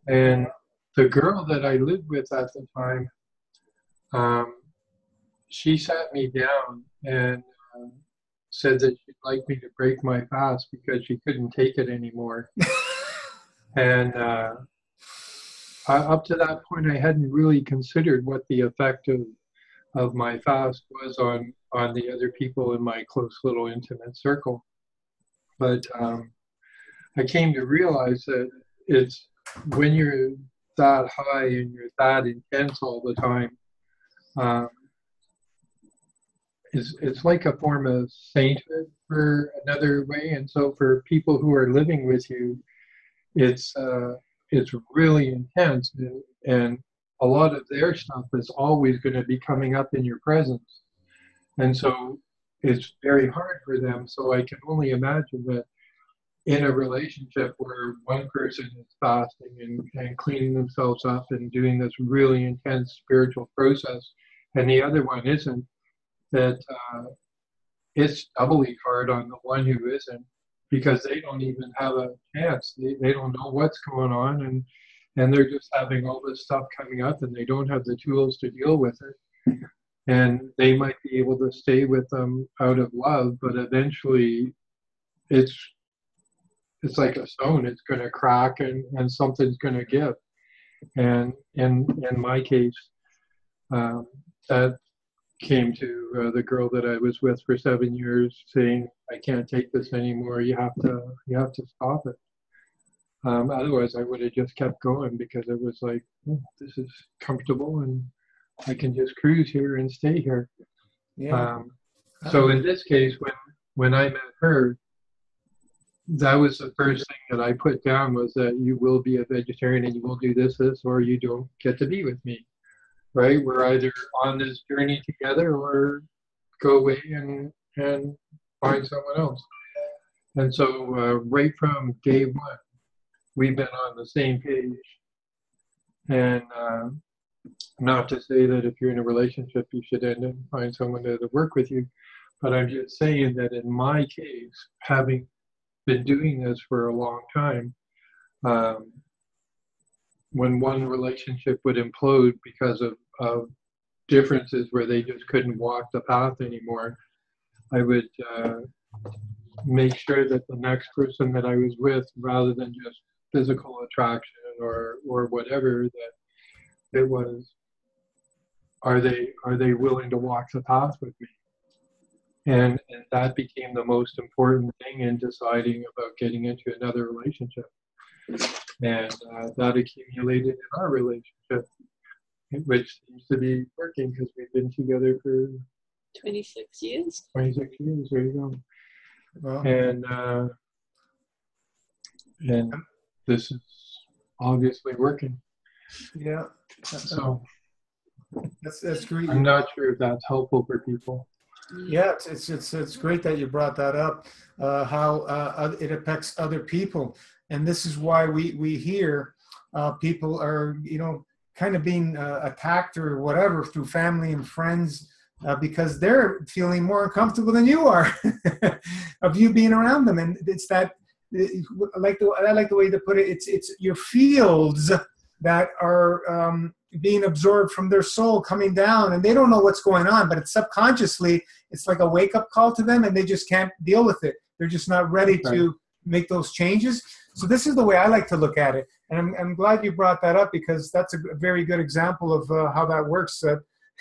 And the girl that I lived with at the time, she sat me down and said that she'd like me to break my fast because she couldn't take it anymore. And up to that point, I hadn't really considered what the effect of my fast was on the other people in my close little intimate circle. But I came to realize that it's when you're that high and you're that intense all the time, it's like a form of sainthood for another way. And so for people who are living with you, it's really intense, and a lot of their stuff is always going to be coming up in your presence. And so it's very hard for them. So I can only imagine that in a relationship where one person is fasting and cleaning themselves up and doing this really intense spiritual process, and the other one isn't, that it's doubly hard on the one who isn't, because they don't even have a chance. They don't know what's going on, and they're just having all this stuff coming up, and they don't have the tools to deal with it. And they might be able to stay with them out of love, but eventually it's like a stone. It's going to crack, and something's going to give. And in my case, that came to the girl that I was with for 7 years, saying, "I can't take this anymore. You have to stop it." Otherwise, I would have just kept going, because it was like, oh, this is comfortable, and I can just cruise here and stay here. Yeah. So in this case, when I met her, that was the first thing that I put down, was that you will be a vegetarian and you will do this, or you don't get to be with me, right? We're either on this journey together or go away and find someone else. And so right from day one, we've been on the same page. And not to say that if you're in a relationship, you should end and find someone to work with you. But I'm just saying that in my case, having been doing this for a long time, when one relationship would implode because of differences where they just couldn't walk the path anymore, I would make sure that the next person that I was with, rather than just physical attraction or whatever, that it was, are they willing to walk the path with me? And that became the most important thing in deciding about getting into another relationship. And that accumulated in our relationship, which seems to be working, because we've been together for 26 years. 26 years, there you go. Well, and this is obviously working. yeah. So That's great. I'm not sure if that's helpful for people. Yeah, it's great that you brought that up. How it affects other people, and this is why we hear people are kind of being attacked or whatever through family and friends, because they're feeling more uncomfortable than you are of you being around them. And it's that, I like the way to put it. It's your fields that are being absorbed from their soul coming down, and they don't know what's going on, but it's subconsciously, it's like a wake-up call to them, and they just can't deal with it. They're just not ready to make those changes. So this is the way I like to look at it. And I'm glad you brought that up, because that's a very good example of how that works.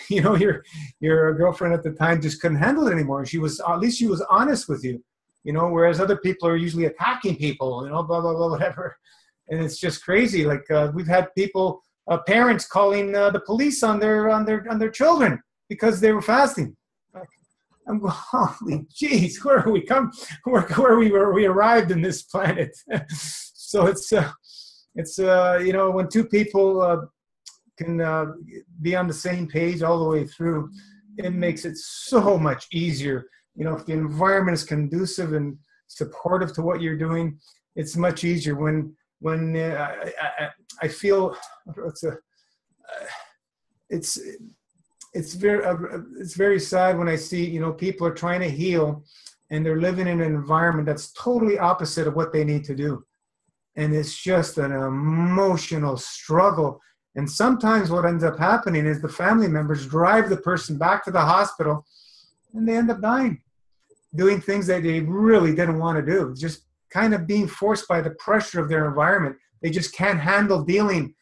You know, your girlfriend at the time just couldn't handle it anymore. At least she was honest with you, you know, whereas other people are usually attacking people, you know, blah, blah, blah, whatever. And it's just crazy. Like we've had people, parents calling the police on their children because they were fasting. I'm going, holy jeez, where are we come? Where we arrived in this planet? So it's you know, when two people can be on the same page all the way through, it makes it so much easier. You know, if the environment is conducive and supportive to what you're doing, it's much easier. When I feel it's very sad when I see, you know, people are trying to heal and they're living in an environment that's totally opposite of what they need to do. And it's just an emotional struggle. And sometimes what ends up happening is the family members drive the person back to the hospital and they end up dying, doing things that they really didn't want to do, just kind of being forced by the pressure of their environment. They just can't handle dealing,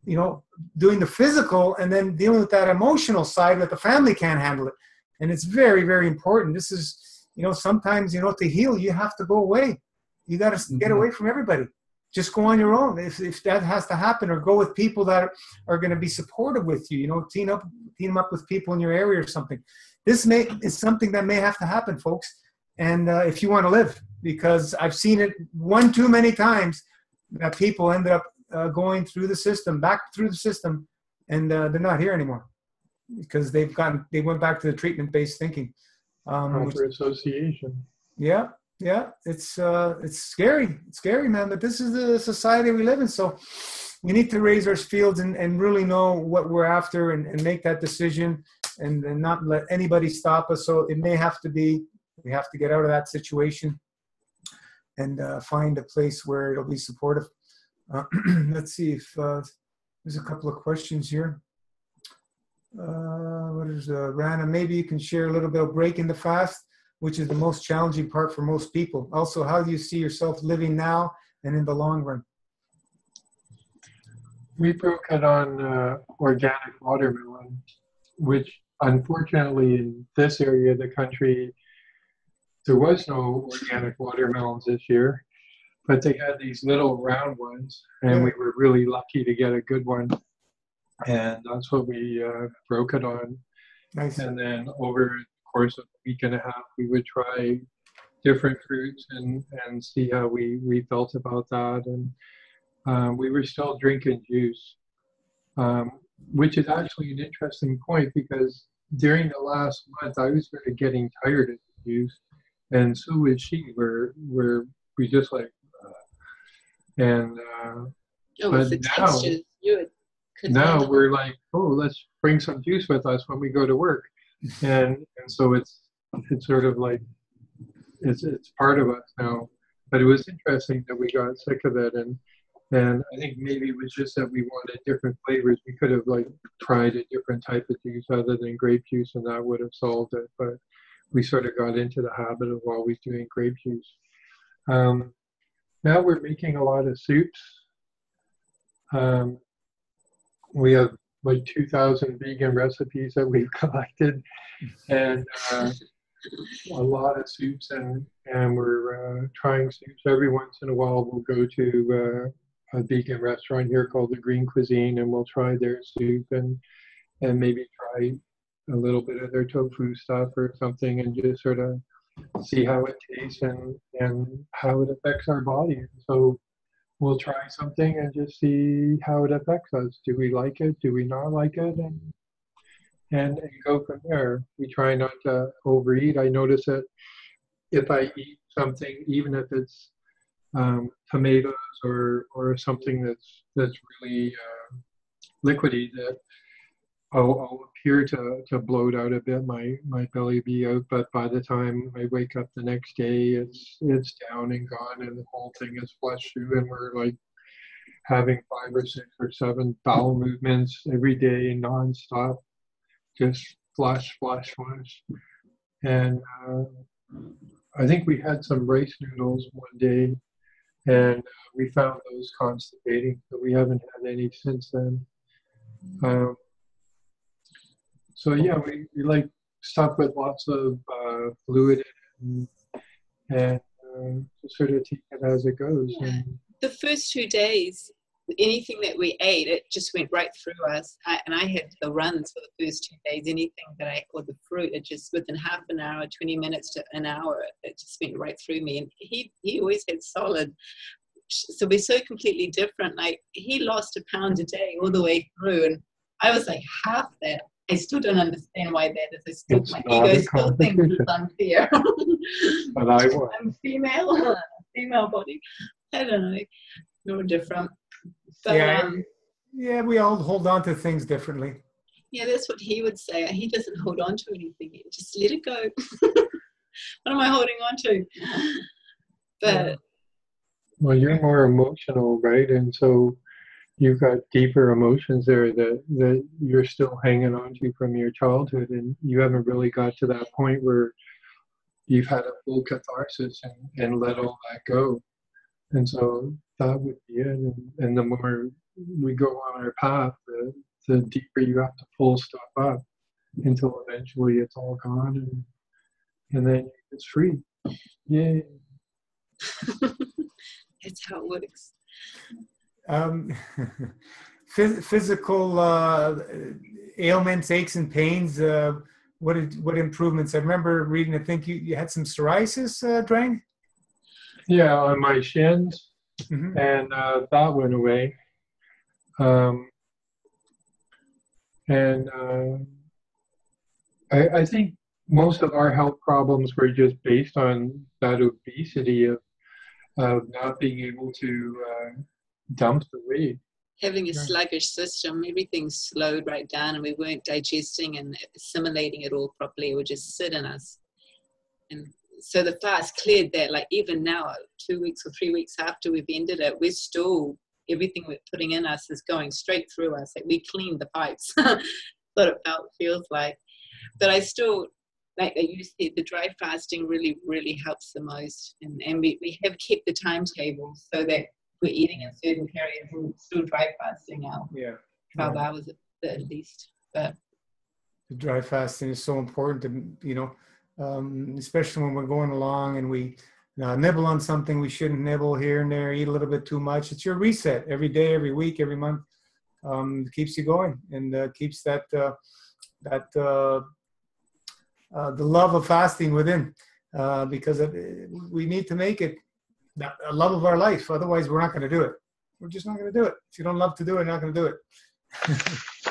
you know, doing the physical and then dealing with that emotional side that the family can't handle it. And it's very, very important. This is, you know, sometimes, you know, to heal, you have to go away. You got to get away from everybody. Just go on your own if that has to happen, or go with people that are going to be supportive with you. You know, team up with people in your area or something. This is something that may have to happen, folks. And if you want to live, because I've seen it one too many times that people end up going through the system, back through the system, and they're not here anymore because they went back to the treatment-based thinking. Proper association. Yeah. Yeah, it's scary. It's scary, man. But this is the society we live in. So we need to raise our fields and really know what we're after and make that decision and not let anybody stop us. So it may have to be, we have to get out of that situation and find a place where it'll be supportive. Let's see if there's a couple of questions here. What is Rana? Maybe you can share a little bit of breaking the fast, which is the most challenging part for most people. Also, how do you see yourself living now and in the long run? We broke it on organic watermelon, which unfortunately in this area of the country, there was no organic watermelons this year, but they had these little round ones, and we were really lucky to get a good one. And that's what we broke it on. Nice. And then over the course of a week and a half, we would try different fruits and see how we felt about that. And we were still drinking juice, which is actually an interesting point, because during the last month, I was sort of getting tired of the juice, and so was she. We just like, but now we're like, oh, let's bring some juice with us when we go to work, and so it's sort of like it's part of us now. But it was interesting that we got sick of it, and I think maybe it was just that we wanted different flavors. We could have like tried a different type of juice other than grape juice, and that would have solved it. But we sort of got into the habit of always doing grape juice. Now we're making a lot of soups. We have like 2,000 vegan recipes that we've collected, and a lot of soups, and we're trying soups. Every once in a while we'll go to a vegan restaurant here called the Green Cuisine, and we'll try their soup and maybe try a little bit of their tofu stuff or something, and just sort of see how it tastes and how it affects our body. So we'll try something and just see how it affects us. Do we like it? Do we not like it? And go from there. We try not to overeat. I notice that if I eat something, even if it's tomatoes or something that's really liquidy, that I'll appear to bloat out a bit, my belly be out, but by the time I wake up the next day, it's down and gone, and the whole thing is flushed through, and we're like having 5 or 6 or 7 bowel movements every day, nonstop, just flush. And I think we had some rice noodles one day, and we found those constipating, but we haven't had any since then. So yeah, we like stuff with lots of fluid in it, and just sort of take it as it goes. Yeah. And the first 2 days, anything that we ate, it just went right through us. And I had the runs for the first 2 days. Anything that I ate, or the fruit, it just within half an hour, 20 minutes to an hour, it just went right through me. And he always had solid. So we're so completely different. Like, he lost a pound a day all the way through, and I was like half that. I still don't understand why that is. My ego still thinks it's unfair. But I'm female body. I don't know. No different. But, yeah, we all hold on to things differently. Yeah, that's what he would say. He doesn't hold on to anything. Just let it go. What am I holding on to? But well, you're more emotional, right? And so you've got deeper emotions there that you're still hanging on to from your childhood, and you haven't really got to that point where you've had a full catharsis and let all that go. And so that would be it. And the more we go on our path, the deeper you have to pull stuff up until eventually it's all gone, and then it's free. Yay. That's how it works. Physical ailments, aches and pains. What improvements? I remember reading. I think you had some psoriasis, Drang. Yeah, on my shins, Mm-hmm. and that went away. I think most of our health problems were just based on that obesity of not being able to dump the weight. Having a sluggish system, everything slowed right down, and we weren't digesting and assimilating it all properly. It would just sit in us. And so the fast cleared that. Like, even now, 2 weeks or 3 weeks after we've ended it, we're still, everything we're putting in us is going straight through us. Like, we cleaned the pipes. What it feels like. But I still, like you said, the dry fasting really, really helps the most. And we have kept the timetable so that we're eating in certain periods and still dry fasting now. Yeah. 12 hours at least. But the dry fasting is so important to, especially when we're going along and we nibble on something we shouldn't nibble here and there, eat a little bit too much. It's your reset every day, every week, every month. It keeps you going and keeps that the love of fasting within, because we need to make it a love of our life. Otherwise, we're not going to do it. We're just not going to do it. If you don't love to do it, you're not going to do it.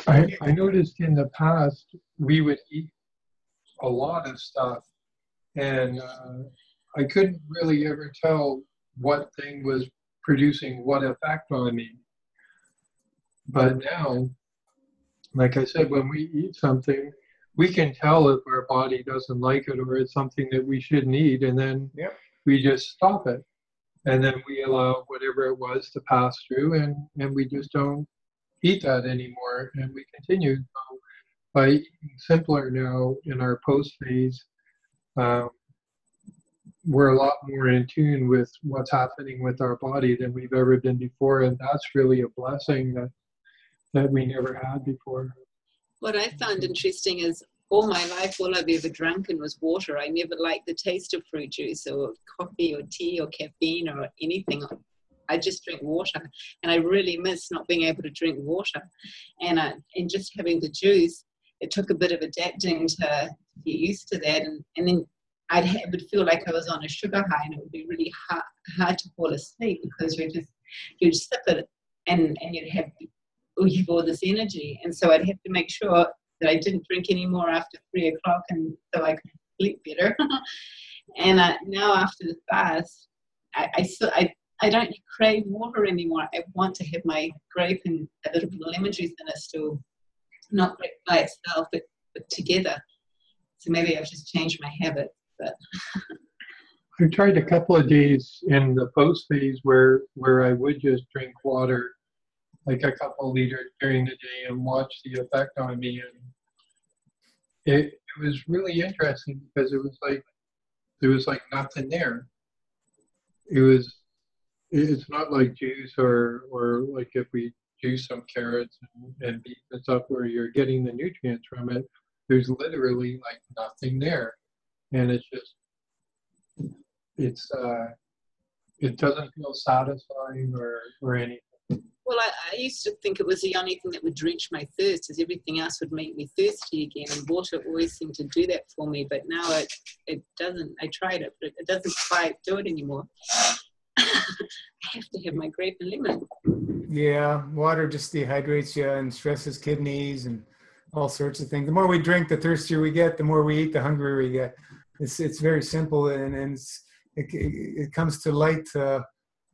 I noticed in the past we would eat a lot of stuff, and I couldn't really ever tell what thing was producing what effect on me. But now, like I said, when we eat something, we can tell if our body doesn't like it or it's something that we shouldn't eat, and then we just stop it. And then we allow whatever it was to pass through, and we just don't eat that anymore, and we continue. So by eating simpler now in our post phase, we're a lot more in tune with what's happening with our body than we've ever been before, and that's really a blessing that we never had before. What I found interesting is all my life, all I've ever drunken was water. I never liked the taste of fruit juice or coffee or tea or caffeine or anything. I just drink water, and I really miss not being able to drink water. And just having the juice, it took a bit of adapting to get used to that. And then it would feel like I was on a sugar high, and it would be really hard to fall asleep because you'd sip it and you'd have all this energy. And so I'd have to make sure that I didn't drink any more after 3 o'clock, and so I could sleep better. And now after the fast, I don't crave water anymore. I want to have my grape and a little bit of lemon juice in it still, not grape by itself, but together. So maybe I've just changed my habit. But I tried a couple of days in the post phase where I would just drink water, like a couple liters during the day, and watch the effect on me. And it was really interesting because it was like there was like nothing there. It was it's not like juice or like if we juice some carrots and beef and stuff where you're getting the nutrients from it. There's literally like nothing there, and it's just it's it doesn't feel satisfying or anything. Well, I used to think it was the only thing that would drench my thirst, as everything else would make me thirsty again, and water always seemed to do that for me. But now it doesn't. I tried it, but it doesn't quite do it anymore. I have to have my grape and lemon. Yeah, water just dehydrates you and stresses kidneys and all sorts of things. The more we drink, the thirstier we get. The more we eat, the hungrier we get. It's very simple, and it comes to light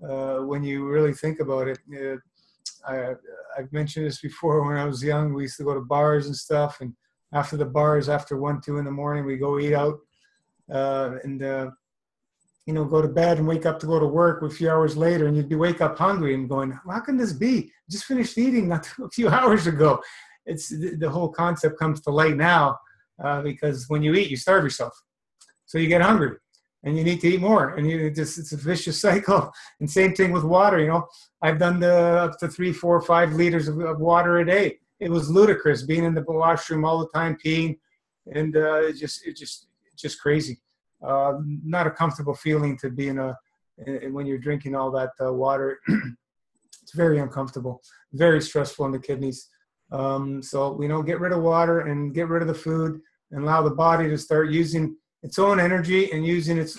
when you really think about it. I've mentioned this before. When I was young, we used to go to bars and stuff, and after the bars, after 1, 2 in the morning, we go eat out and go to bed and wake up to go to work a few hours later, and you'd wake up hungry and going, how can this be? I just finished eating not a few hours ago. It's the whole concept comes to light now because when you eat, you starve yourself, so you get hungry. And you need to eat more, and it's a vicious cycle. And same thing with water. I've done up to 3, 4, 5 liters of water a day. It was ludicrous being in the washroom all the time, peeing, and it's just crazy. Not a comfortable feeling to be when you're drinking all that water. It's very uncomfortable, very stressful on the kidneys. So get rid of water and get rid of the food, and allow the body to start using its own energy and using its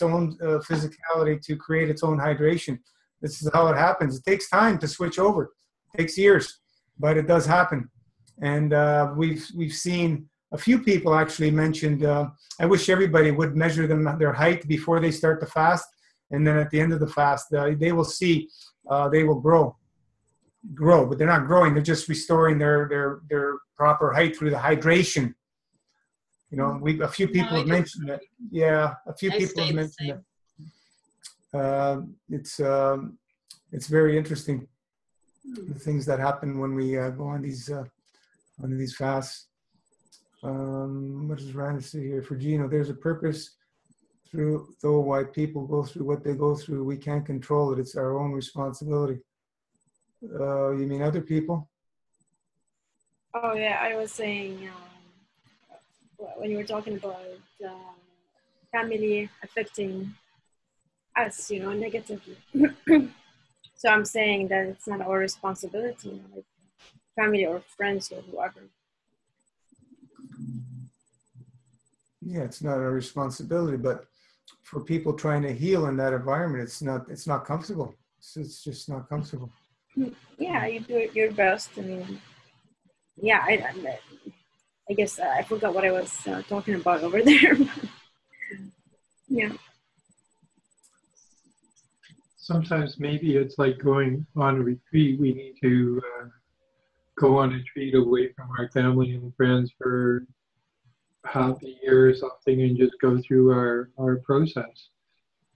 own physicality to create its own hydration. This is how it happens. It takes time to switch over. It takes years, but it does happen. And we've seen a few people actually mentioned. I wish everybody would measure their height before they start the fast, and then at the end of the fast, they will see they will grow, but they're not growing. They're just restoring their proper height through the hydration. A few people have mentioned that. Yeah, a few people have mentioned that. It's very interesting, the things that happen when we go on these fasts. What does Rana say here? For Gino, there's a purpose though why people go through what they go through. We can't control it. It's our own responsibility. You mean other people? Oh yeah, I was saying. When you were talking about family affecting us, negatively. So I'm saying that it's not our responsibility, like family or friends or whoever. Yeah, it's not our responsibility, but for people trying to heal in that environment, it's not comfortable. It's just not comfortable. Yeah, you do your best. I mean, yeah, I guess I forgot what I was talking about over there. Yeah. Sometimes maybe it's like going on a retreat. We need to go on a retreat away from our family and friends for half a year or something and just go through our process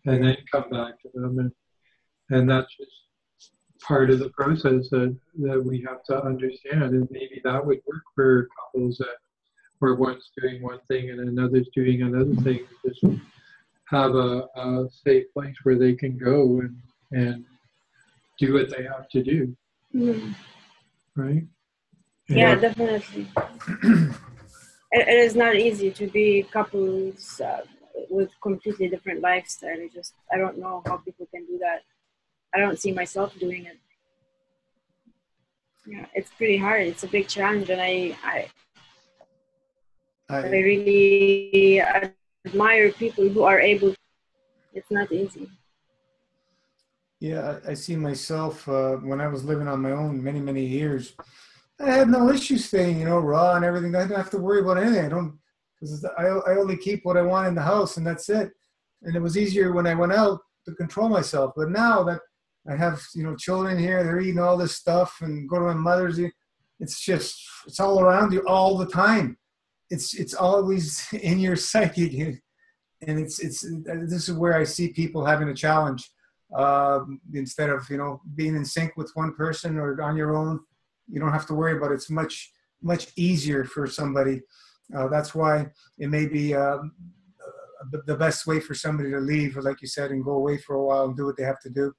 and then come back to them. And that's just part of the process that we have to understand. And maybe that would work for couples that where one's doing one thing and another's doing another thing. Just have a safe place where they can go and do what they have to do. Mm. Right? Yeah, definitely. It is not easy to be couples with completely different lifestyle. I don't know how people can do that. I don't see myself doing it. Yeah, it's pretty hard. It's a big challenge, and I really admire people who are able. It's not easy. Yeah, I see myself when I was living on my own many years. I had no issue staying, raw and everything. I didn't have to worry about anything. Because I only keep what I want in the house, and that's it. And it was easier when I went out to control myself. But now that I have, children here, they're eating all this stuff, and go to my mother's. It's all around you all the time. It's always in your psyche, and this is where I see people having a challenge. Instead of being in sync with one person or on your own, you don't have to worry about it. It's much easier for somebody. That's why it may be the best way for somebody to leave, like you said, and go away for a while and do what they have to do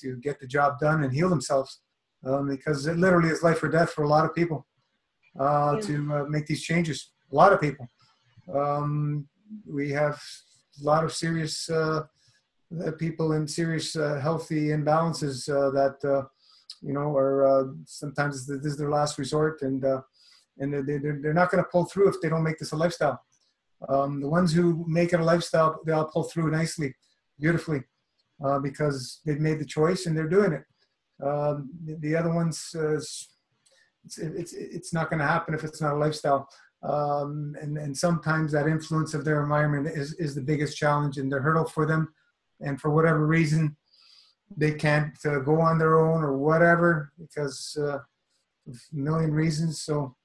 to get the job done and heal themselves, because it literally is life or death for a lot of people to make these changes. A lot of people. We have a lot of serious people in serious healthy imbalances that are sometimes this is their last resort, and they're not going to pull through if they don't make this a lifestyle. The ones who make it a lifestyle, they all pull through nicely, beautifully, because they've made the choice and they're doing it. The other ones, it's not going to happen if it's not a lifestyle. And sometimes that influence of their environment is the biggest challenge and the hurdle for them. And for whatever reason, they can't go on their own or whatever, because of a million reasons. So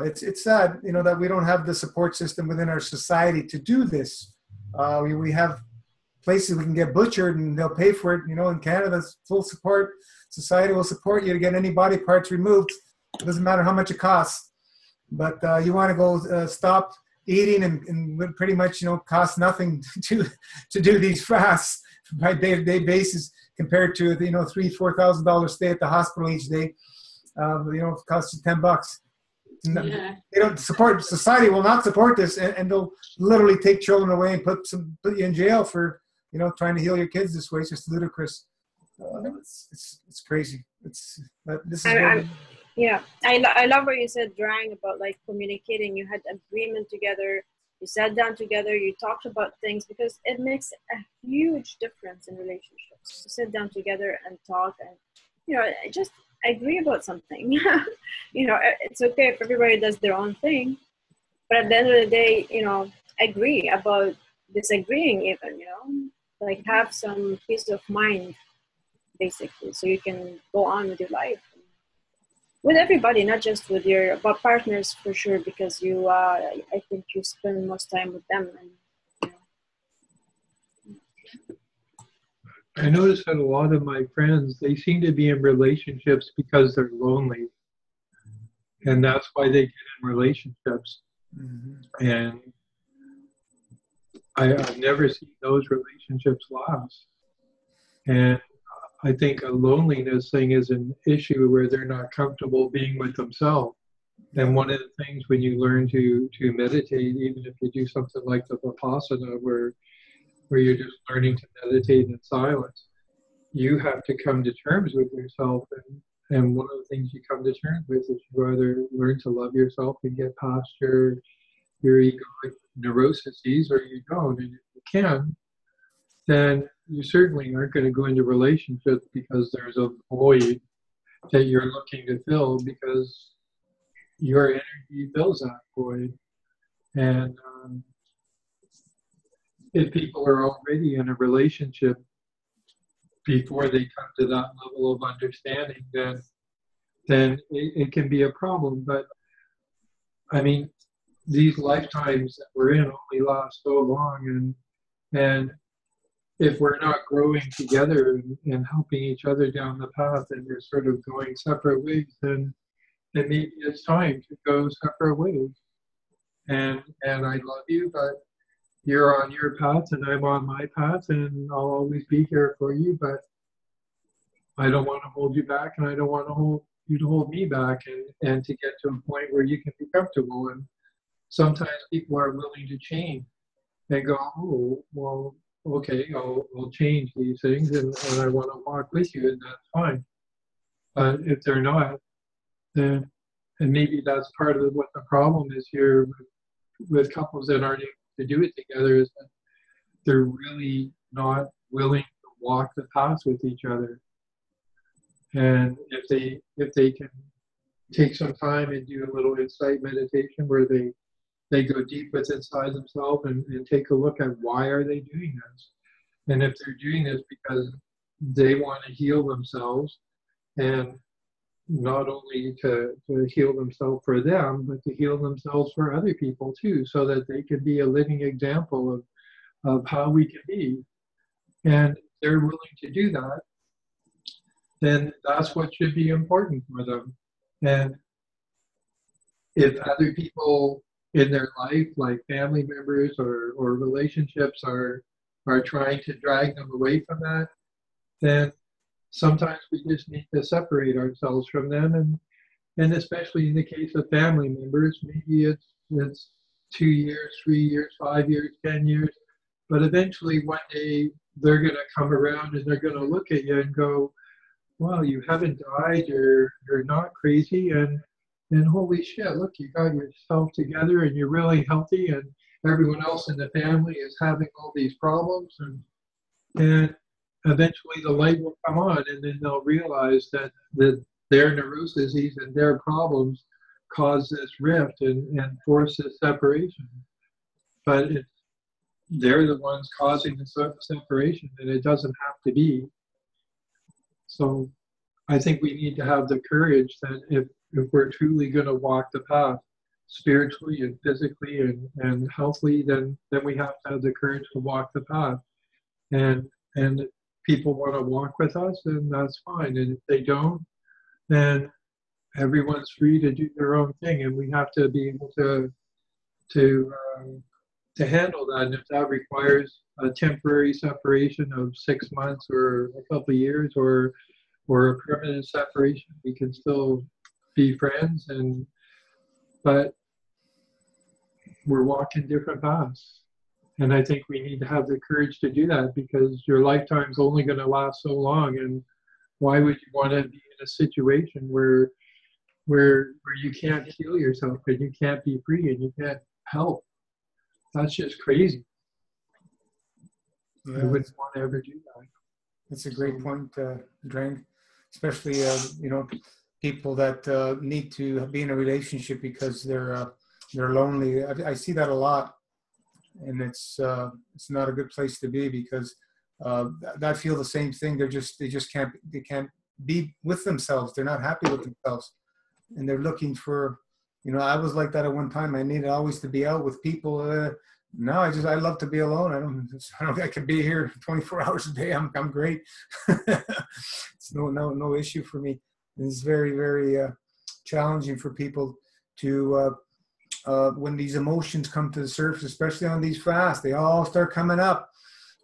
it's sad, that we don't have the support system within our society to do this. We have places we can get butchered and they'll pay for it. In Canada, full support. Society will support you to get any body parts removed. It doesn't matter how much it costs. But you want to go stop eating and pretty much, cost nothing to do these fasts by day-to-day basis compared to the, $3,000-$4,000 stay at the hospital each day. It costs you $10. Yeah. They don't support. Society will not support this, and they'll literally take children away and put you in jail for trying to heal your kids this way. It's just ludicrous. It's crazy. Yeah, I love what you said, Drang, about like communicating. You had agreement together. You sat down together. You talked about things, because it makes a huge difference in relationships to sit down together and talk and just agree about something. It's okay if everybody does their own thing, but at the end of the day, agree about disagreeing even, like have some peace of mind, basically, so you can go on with your life. With everybody, not just with your partners, for sure, because I think you spend most time with them. And, I noticed that a lot of my friends, they seem to be in relationships because they're lonely. And that's why they get in relationships. Mm-hmm. And I've never seen those relationships last. And I think a loneliness thing is an issue where they're not comfortable being with themselves. And one of the things when you learn to meditate, even if you do something like the Vipassana, where you're just learning to meditate in silence, you have to come to terms with yourself. And one of the things you come to terms with is you either learn to love yourself and get past your egoic neuroses, or you don't. And if you can, then you certainly aren't going to go into relationships because there's a void that you're looking to fill, because your energy fills that void. And if people are already in a relationship before they come to that level of understanding, then it can be a problem. But I mean, these lifetimes that we're in only last so long, and if we're not growing together and helping each other down the path, and we're sort of going separate ways, then maybe it's time to go separate ways. And I love you, but you're on your path and I'm on my path, and I'll always be here for you, but I don't want to hold you back, and I don't want to hold you to hold me back, and to get to a point where you can be comfortable. And sometimes people are willing to change. They go, oh, well, okay, I'll change these things, and I want to walk with you, and that's fine. But if they're not, then, and maybe that's part of what the problem is here with couples that aren't able to do it together, is that they're really not willing to walk the path with each other. And if they can take some time and do a little insight meditation where they go deep within inside themselves and take a look at why are they doing this. And if they're doing this because they want to heal themselves, and not only to heal themselves for them, but to heal themselves for other people too, so that they can be a living example of how we can be. And if they're willing to do that, then that's what should be important for them. And if other people in their life, like family members or relationships are trying to drag them away from that, then sometimes we just need to separate ourselves from them. And especially in the case of family members, maybe it's 2 years, 3 years, 5 years, 10 years, but eventually one day they're going to come around and they're going to look at you and go, "Wow, you haven't died. You're not crazy, and holy shit, look, you got yourself together and you're really healthy, and everyone else in the family is having all these problems." And eventually the light will come on, and then they'll realize that their neuroses and their problems cause this rift and force this separation. But they're the ones causing the separation, and it doesn't have to be. So I think we need to have the courage that if we're truly going to walk the path spiritually and physically and healthily, then we have to have the courage to walk the path. And people want to walk with us, and that's fine. And if they don't, then everyone's free to do their own thing, and we have to be able to handle that. And if that requires a temporary separation of 6 months or a couple of years, or a permanent separation, we can still be friends. But we're walking different paths. And I think we need to have the courage to do that, because your lifetime's only going to last so long. And why would you want to be in a situation where you can't heal yourself, and you can't be free, and you can't help? That's just crazy. Yeah, I wouldn't want to ever do that. That's a great point, Drang. Especially, people that need to be in a relationship because they're lonely. I see that a lot, and it's not a good place to be, because I feel the same thing. They just can't be with themselves. They're not happy with themselves, and they're looking for. I was like that at one time. I needed always to be out with people. Now I love to be alone. I could be here 24 hours a day. I'm great. It's no issue for me. It's very, very challenging for people to when these emotions come to the surface, especially on these fasts, they all start coming up,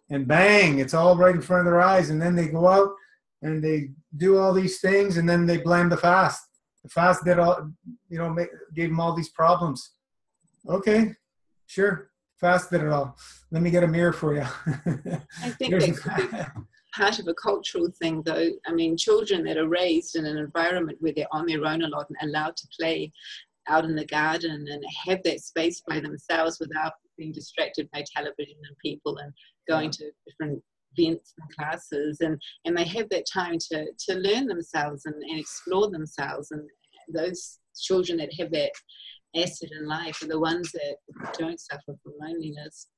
and bang, it's all right in front of their eyes, and then they go out and they do all these things, and then they blame the fast. The fast did all, gave them all these problems. Okay, sure. Fast did it all. Let me get a mirror for you. I think that could be part of a cultural thing, though. I mean, children that are raised in an environment where they're on their own a lot and allowed to play out in the garden and have that space by themselves without being distracted by television and people and going to different events and classes, and they have that time to learn themselves and explore themselves. And those children that have that asset in life are the ones that don't suffer from loneliness.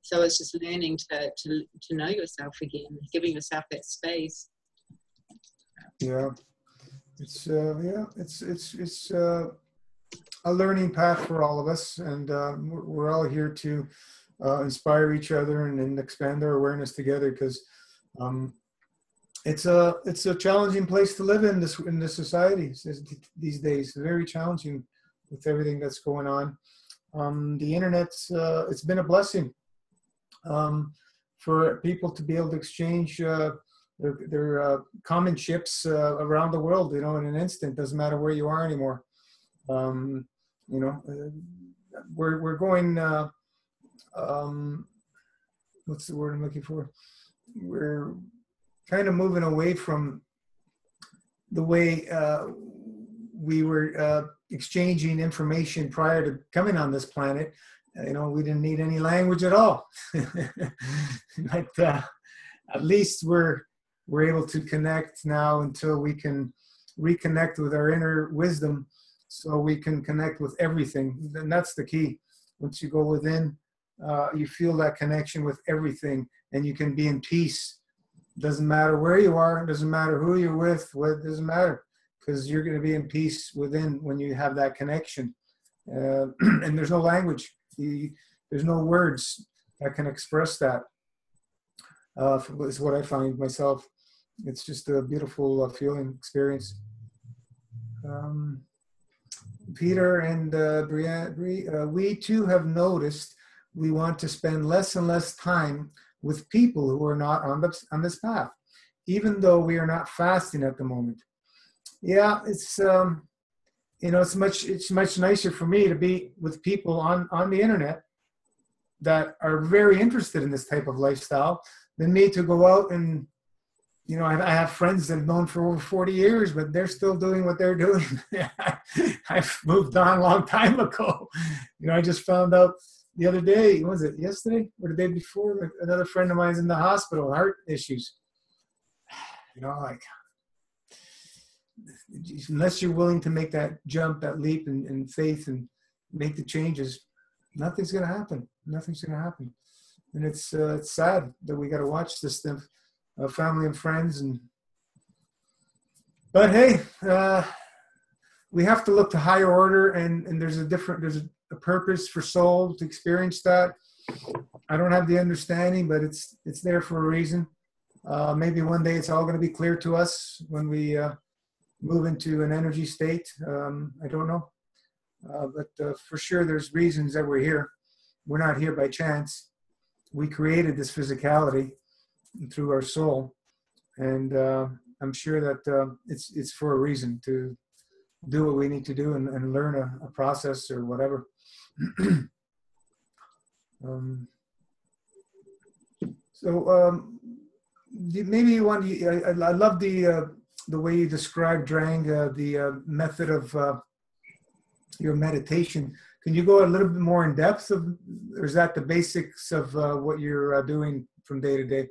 So it's just learning to know yourself again, giving yourself that space. Yeah, it's a learning path for all of us, and we're all here to inspire each other and expand our awareness together, because it's a challenging place to live in this society these days. It's very challenging with everything that's going on. The internet's it's been a blessing for people to be able to exchange their common ships around the world, in an instant. Doesn't matter where you are anymore. We're going. What's the word I'm looking for? We're kind of moving away from the way we were exchanging information prior to coming on this planet. We didn't need any language at all. But at least we're able to connect now until we can reconnect with our inner wisdom, so we can connect with everything. And that's the key. Once you go within, you feel that connection with everything, and you can be in peace. Doesn't matter where you are, doesn't matter who you're with, what doesn't matter, because you're going to be in peace within when you have that connection. And there's no language. There's no words that can express that. Is what I find myself. It's just a beautiful feeling, experience. Peter and Brianne, we too have noticed we want to spend less and less time with people who are not on this path, even though we are not fasting at the moment. Yeah, it's it's much nicer for me to be with people on the internet that are very interested in this type of lifestyle than me to go out and, I have friends that I've known for over 40 years, but they're still doing what they're doing. I've moved on a long time ago. I just found out the other day, was it yesterday or the day before, that another friend of mine's in the hospital, heart issues. Like, unless you're willing to make that jump, that leap in faith and make the changes, nothing's going to happen. Nothing's going to happen. And it's sad that we got to watch this stuff, family and friends. But hey, we have to look to higher order, and there's a purpose for soul to experience that. I don't have the understanding, but it's there for a reason. Maybe one day it's all going to be clear to us when we move into an energy state. I don't know. But for sure, there's reasons that we're here. We're not here by chance. We created this physicality through our soul. And I'm sure that it's for a reason, to do what we need to do and learn a process or whatever. Maybe you want to, I love the way you described, Drang, the method of your meditation. Can you go a little bit more in depth or is that the basics of what you're doing from day to day?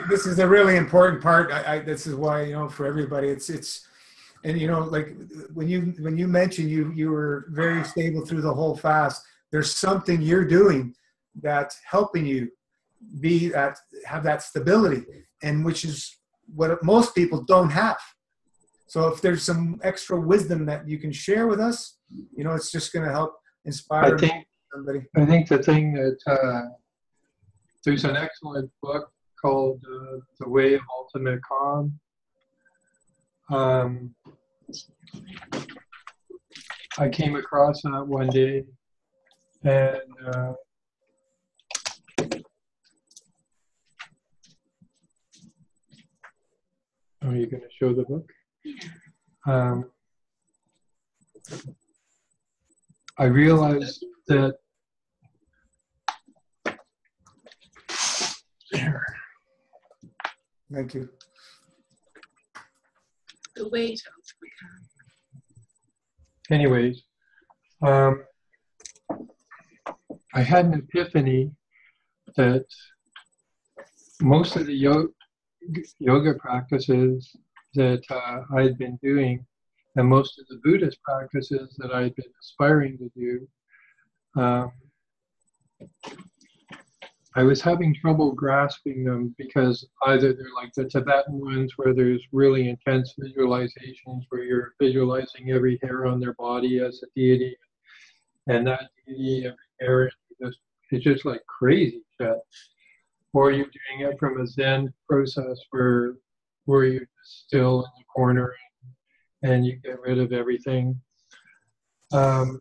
This is a really important part. This is why, for everybody, and like when you mentioned you were very stable through the whole fast, there's something you're doing that's helping you have that stability, and which is what most people don't have. So if there's some extra wisdom that you can share with us, it's just going to help inspire somebody. I think the thing that there's an excellent book called The Way of Ultimate Calm. I came across that one day, and are you going to show the book? I realized that Thank you. The weight of anyways, I had an epiphany that most of the yoga practices that I'd been doing, and most of the Buddhist practices that I'd been aspiring to do, I was having trouble grasping them, because either they're like the Tibetan ones where there's really intense visualizations where you're visualizing every hair on their body as a deity, and that deity, every hair, it's just like crazy shit. Or you're doing it from a Zen process where you're just still in the corner and you get rid of everything. And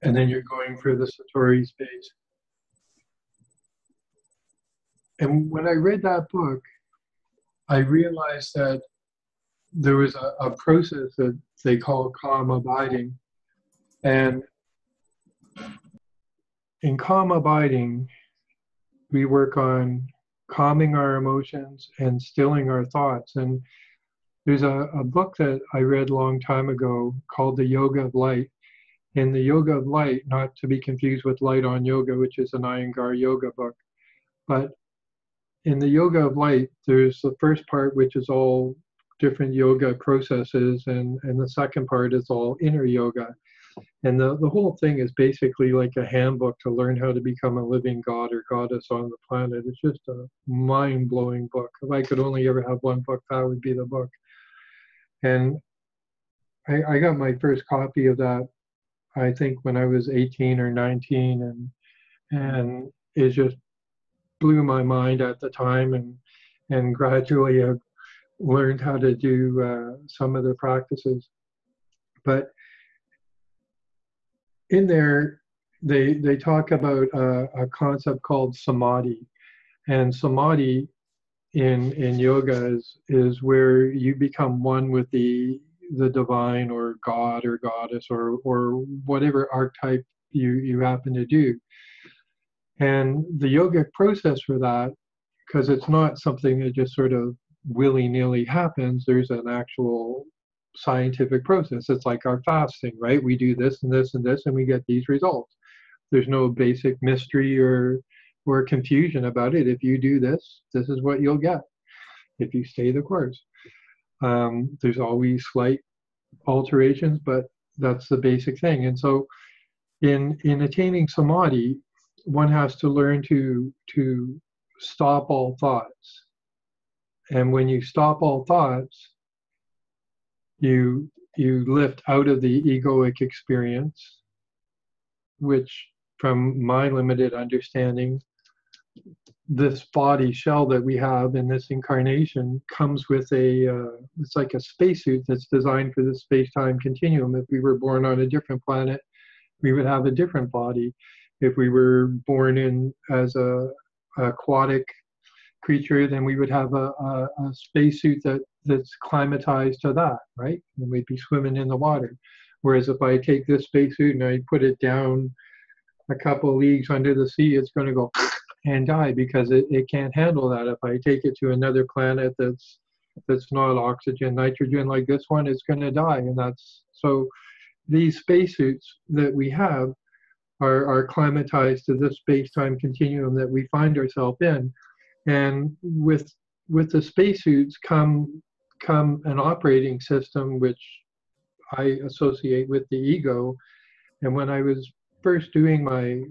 then you're going for the Satori space. And when I read that book, I realized that there was a process that they call calm abiding. And in calm abiding, we work on calming our emotions and stilling our thoughts. And there's a book that I read a long time ago called The Yoga of Light. In The Yoga of Light, not to be confused with Light on Yoga, which is an Iyengar yoga book, but in The Yoga of Light, there's the first part, which is all different yoga processes, and the second part is all inner yoga. And the whole thing is basically like a handbook to learn how to become a living god or goddess on the planet. It's just a mind-blowing book. If I could only ever have one book, that would be the book. And I got my first copy of that I think when I was 18 or 19, and it just blew my mind at the time, and gradually I learned how to do some of the practices. But in there, they talk about a concept called samadhi, and samadhi in yoga is where you become one with the divine or God or goddess or whatever archetype you happen to do. And the yogic process for that, because it's not something that just sort of willy-nilly happens, there's an actual scientific process. It's like our fasting, right? We do this and this and this, and we get these results. There's no basic mystery or confusion about it. If you do this, this is what you'll get if you stay the course. There's always slight alterations, but that's the basic thing. And so in attaining samadhi, one has to learn to stop all thoughts. And when you stop all thoughts, you lift out of the egoic experience, which from my limited understanding, this body shell that we have in this incarnation comes with it's like a spacesuit that's designed for the space-time continuum. If we were born on a different planet, we would have a different body. If we were born in as a aquatic creature, then we would have a spacesuit that's climatized to that, right? And we'd be swimming in the water. Whereas if I take this spacesuit and I put it down a couple of leagues under the sea, it's going to go and die because it can't handle that. If I take it to another planet that's not oxygen, nitrogen like this one, it's going to die. And that's so these spacesuits that we have are climatized to this space-time continuum that we find ourselves in. And with the spacesuits come an operating system which I associate with the ego. And when I was first doing my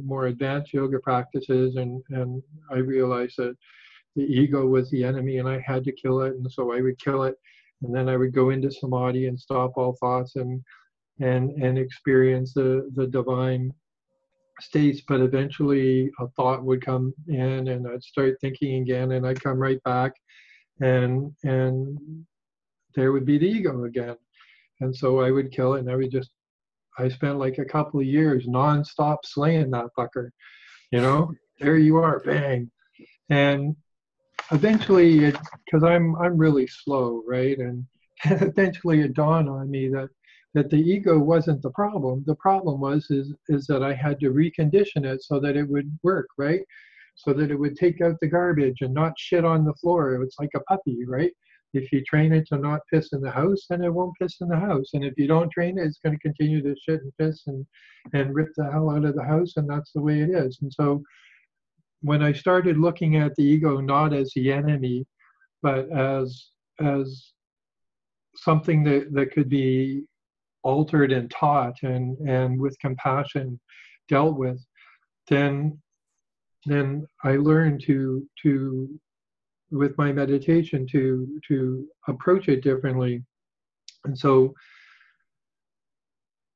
more advanced yoga practices, and I realized that the ego was the enemy and I had to kill it, and so I would kill it, and then I would go into samadhi and stop all thoughts and experience the divine states. But eventually a thought would come in and I'd start thinking again, and I'd come right back, and there would be the ego again. And so I would kill it, and I spent like a couple of years non-stop slaying that fucker, there you are, bang. And eventually, because I'm really slow, right? And eventually it dawned on me that the ego wasn't the problem. The problem is that I had to recondition it so that it would work, right? So that it would take out the garbage and not shit on the floor. It's like a puppy, right? If you train it to not piss in the house, then it won't piss in the house. And if you don't train it, it's going to continue to shit and piss and rip the hell out of the house. And that's the way it is. And so when I started looking at the ego not as the enemy, but as something that could be altered and taught and with compassion dealt with, then I learned to with my meditation to approach it differently. And so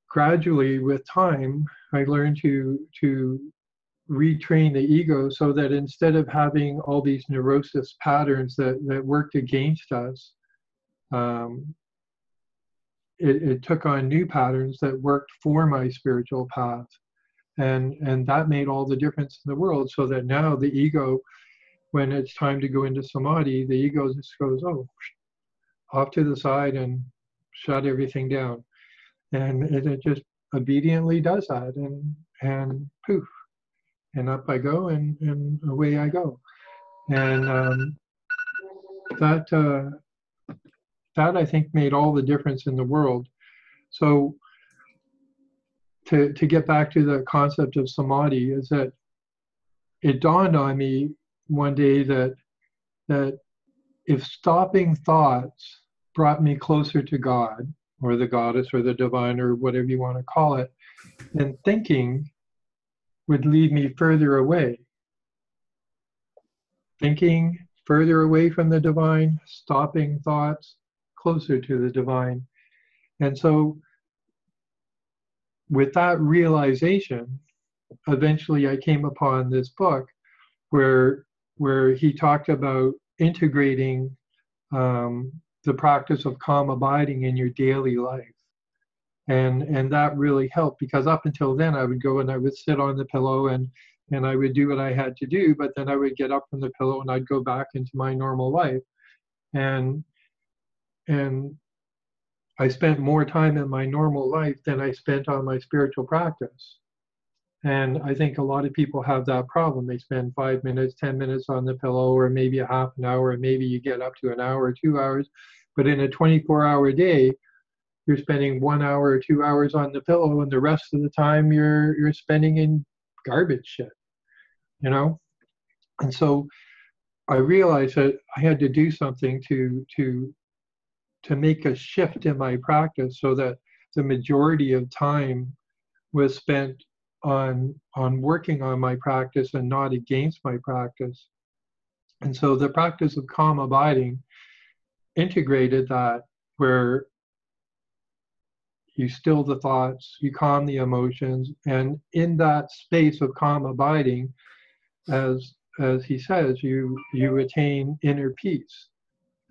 gradually with time, I learned to retrain the ego so that instead of having all these neurosis patterns that worked against us, it took on new patterns that worked for my spiritual path. And that made all the difference in the world, so that now the ego, when it's time to go into samadhi, the ego just goes, off to the side and shut everything down. And it just obediently does that, and poof, and up I go, and away I go. And that I think made all the difference in the world. So to get back to the concept of samadhi, is that it dawned on me one day that if stopping thoughts brought me closer to God or the goddess or the divine or whatever you want to call it, then thinking would lead me further away. Thinking further away from the divine, stopping thoughts closer to the divine. And so with that realization, eventually I came upon this book where he talked about integrating the practice of calm abiding in your daily life. And that really helped, because up until then I would go and I would sit on the pillow and I would do what I had to do, but then I would get up from the pillow and I'd go back into my normal life. And I spent more time in my normal life than I spent on my spiritual practice. And I think a lot of people have that problem. They spend 5 minutes, 10 minutes on the pillow, or maybe a half an hour, and maybe you get up to an hour or 2 hours. But in a 24-hour day, you're spending 1 hour or 2 hours on the pillow, and the rest of the time you're spending in garbage shit, you know? And so I realized that I had to do something to make a shift in my practice, so that the majority of time was spent on working on my practice and not against my practice. And so the practice of calm abiding integrated that, where you still the thoughts, you calm the emotions, and in that space of calm abiding, as he says, you attain inner peace.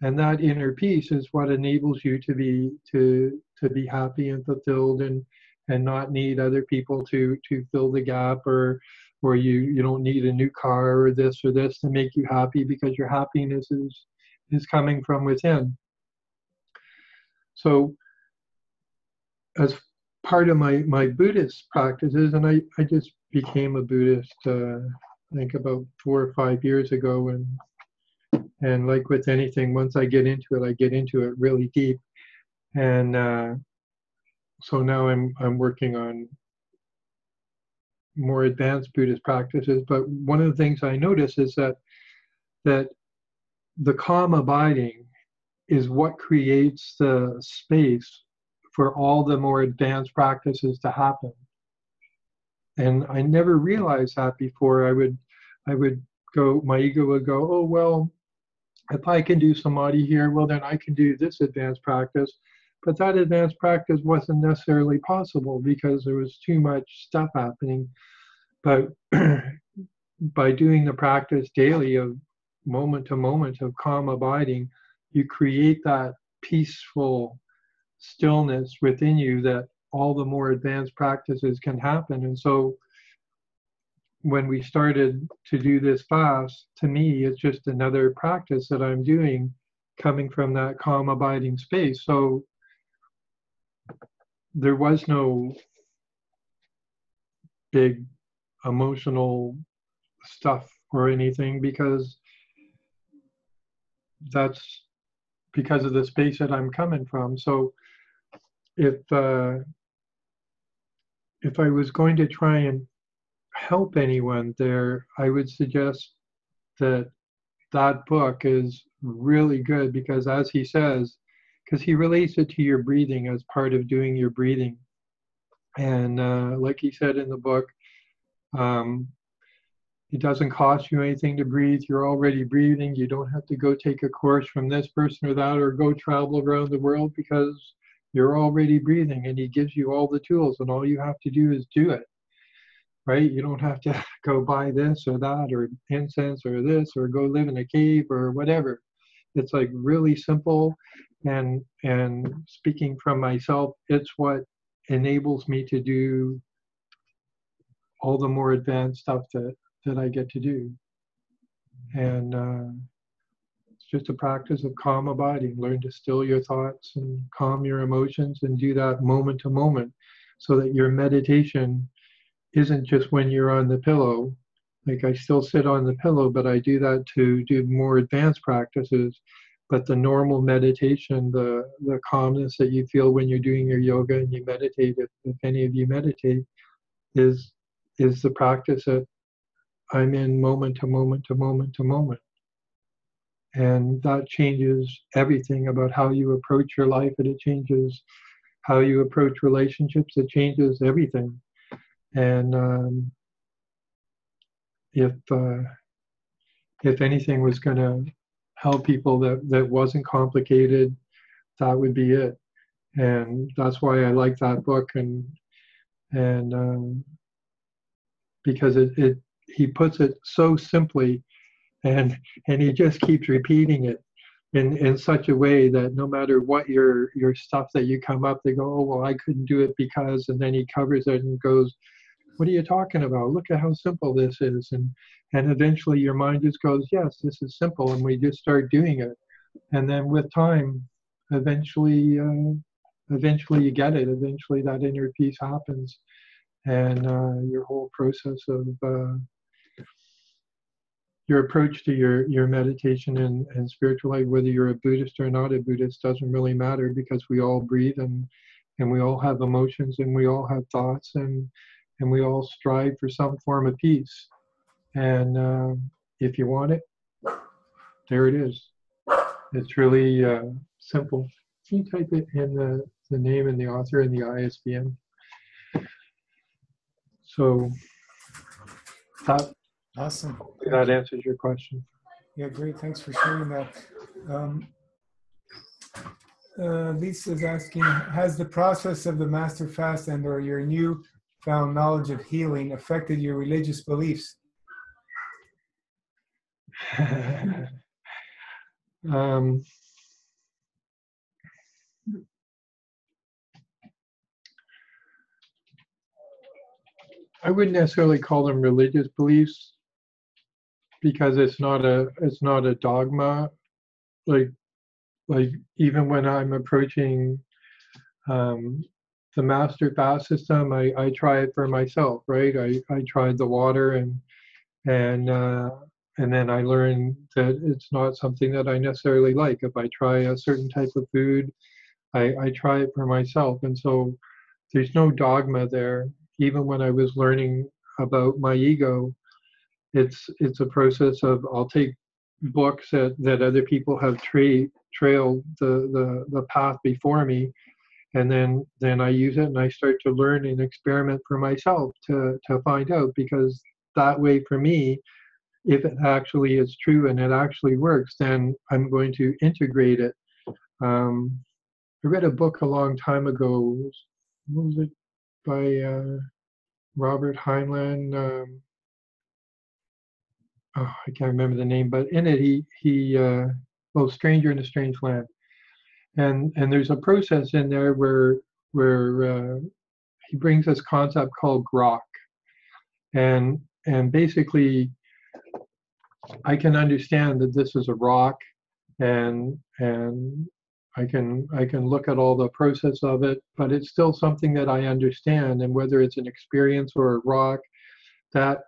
And that inner peace is what enables you to be happy and fulfilled, and not need other people to fill the gap, or you don't need a new car or this to make you happy, because your happiness is coming from within. So as part of my Buddhist practices, and I just became a Buddhist I think about 4 or 5 years ago, and like with anything, once I get into it really deep. And so now I'm working on more advanced Buddhist practices. But one of the things I notice is that the calm abiding is what creates the space for all the more advanced practices to happen. And I never realized that before. I would go, my ego would go, oh, well, if I can do samadhi here, well, then I can do this advanced practice. But that advanced practice wasn't necessarily possible because there was too much stuff happening. But by doing the practice daily of moment to moment of calm abiding, you create that peaceful stillness within you that all the more advanced practices can happen. And so when we started to do this fast, to me, it's just another practice that I'm doing coming from that calm abiding space. So there was no big emotional stuff or anything, because that's because of the space that I'm coming from. So if I was going to try and help anyone there, I would suggest that book is really good, because as he says, because he relates it to your breathing as part of doing your breathing. And like he said in the book, it doesn't cost you anything to breathe. You're already breathing. You don't have to go take a course from this person or that, or go travel around the world, because you're already breathing, and he gives you all the tools, and all you have to do is do it, right? You don't have to go buy this or that, or incense or this, or go live in a cave or whatever. It's like really simple. And speaking from myself, it's what enables me to do all the more advanced stuff that I get to do. And it's just a practice of calm abiding. Learn to still your thoughts and calm your emotions, and do that moment to moment, so that your meditation isn't just when you're on the pillow. Like, I still sit on the pillow, but I do that to do more advanced practices. But the normal meditation, the calmness that you feel when you're doing your yoga and you meditate, if any of you meditate, is the practice that I'm in moment to moment to moment to moment. And that changes everything about how you approach your life, and it changes how you approach relationships. It changes everything. And if anything was going to help people that wasn't complicated, that would be it. And that's why I like that book. And and because he puts it so simply, and he just keeps repeating it in such a way that no matter what your stuff that you come up, they go, oh well, I couldn't do it because, and then he covers it and goes, what are you talking about? Look at how simple this is. And eventually your mind just goes, yes, this is simple, and we just start doing it. And then with time, eventually you get it. Eventually that inner peace happens, and your whole process of your approach to your meditation and spiritual life, whether you're a Buddhist or not a Buddhist, doesn't really matter, because we all breathe, and we all have emotions, and we all have thoughts, and we all strive for some form of peace. And if you want it, there it is. It's really simple. Can you type it in the name and the author and the ISBN? So Awesome. that answers your question. Yeah, great. Thanks for sharing that. Lisa's asking, has the process of the master fast and or your newfound knowledge of healing affected your religious beliefs? I wouldn't necessarily call them religious beliefs, because it's not a dogma. Like even when I'm approaching the master fast system, I try it for myself, right? I tried the water, and then I learned that it's not something that I necessarily like. If I try a certain type of food, I try it for myself. And so there's no dogma there. Even when I was learning about my ego, it's a process of, I'll take books that other people have trailed the path before me, and then I use it, and I start to learn and experiment for myself to find out, because that way for me, if it actually is true and it actually works, then I'm going to integrate it. I read a book a long time ago. What was it? By Robert Heinlein. I can't remember the name, but in it he Stranger in a Strange Land, and there's a process in there where he brings this concept called grok, and basically I can understand that this is a rock, and I can look at all the process of it, but it's still something that I understand. And whether it's an experience or a rock, that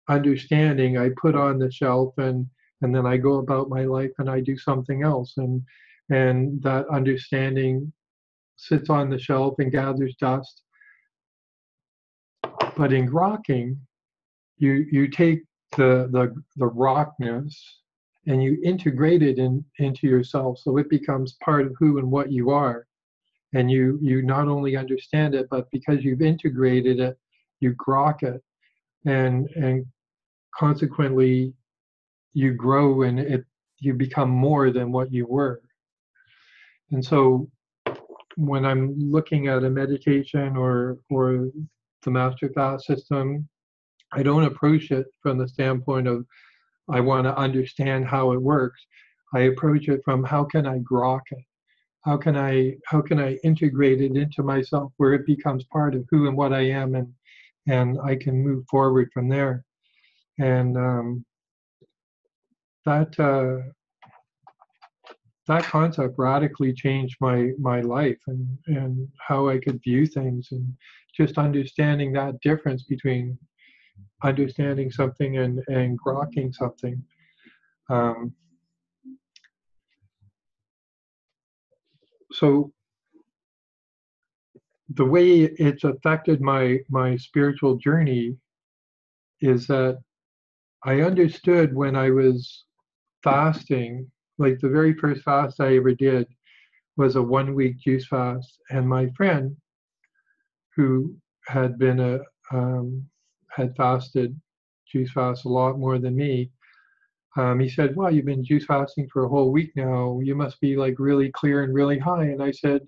understanding I put on the shelf, and then I go about my life and I do something else, and that understanding sits on the shelf and gathers dust. But in grokking, you take the rockness and you integrate it into yourself, so it becomes part of who and what you are. And you not only understand it, but because you've integrated it, you grok it, and consequently you grow, and you become more than what you were. And so when I'm looking at a meditation or the master fast system, I don't approach it from the standpoint of I want to understand how it works. I approach it from, how can I grok it? How can I integrate it into myself, where it becomes part of who and what I am, and I can move forward from there. And that concept radically changed my life, and how I could view things, and just understanding that difference between understanding something and grokking something. So the way it's affected my spiritual journey is that I understood when I was fasting, like the very first fast I ever did was a 1-week juice fast, and my friend who had been had fasted juice fast a lot more than me, he said, "Well, you've been juice fasting for a whole week now. You must be like really clear and really high." And I said,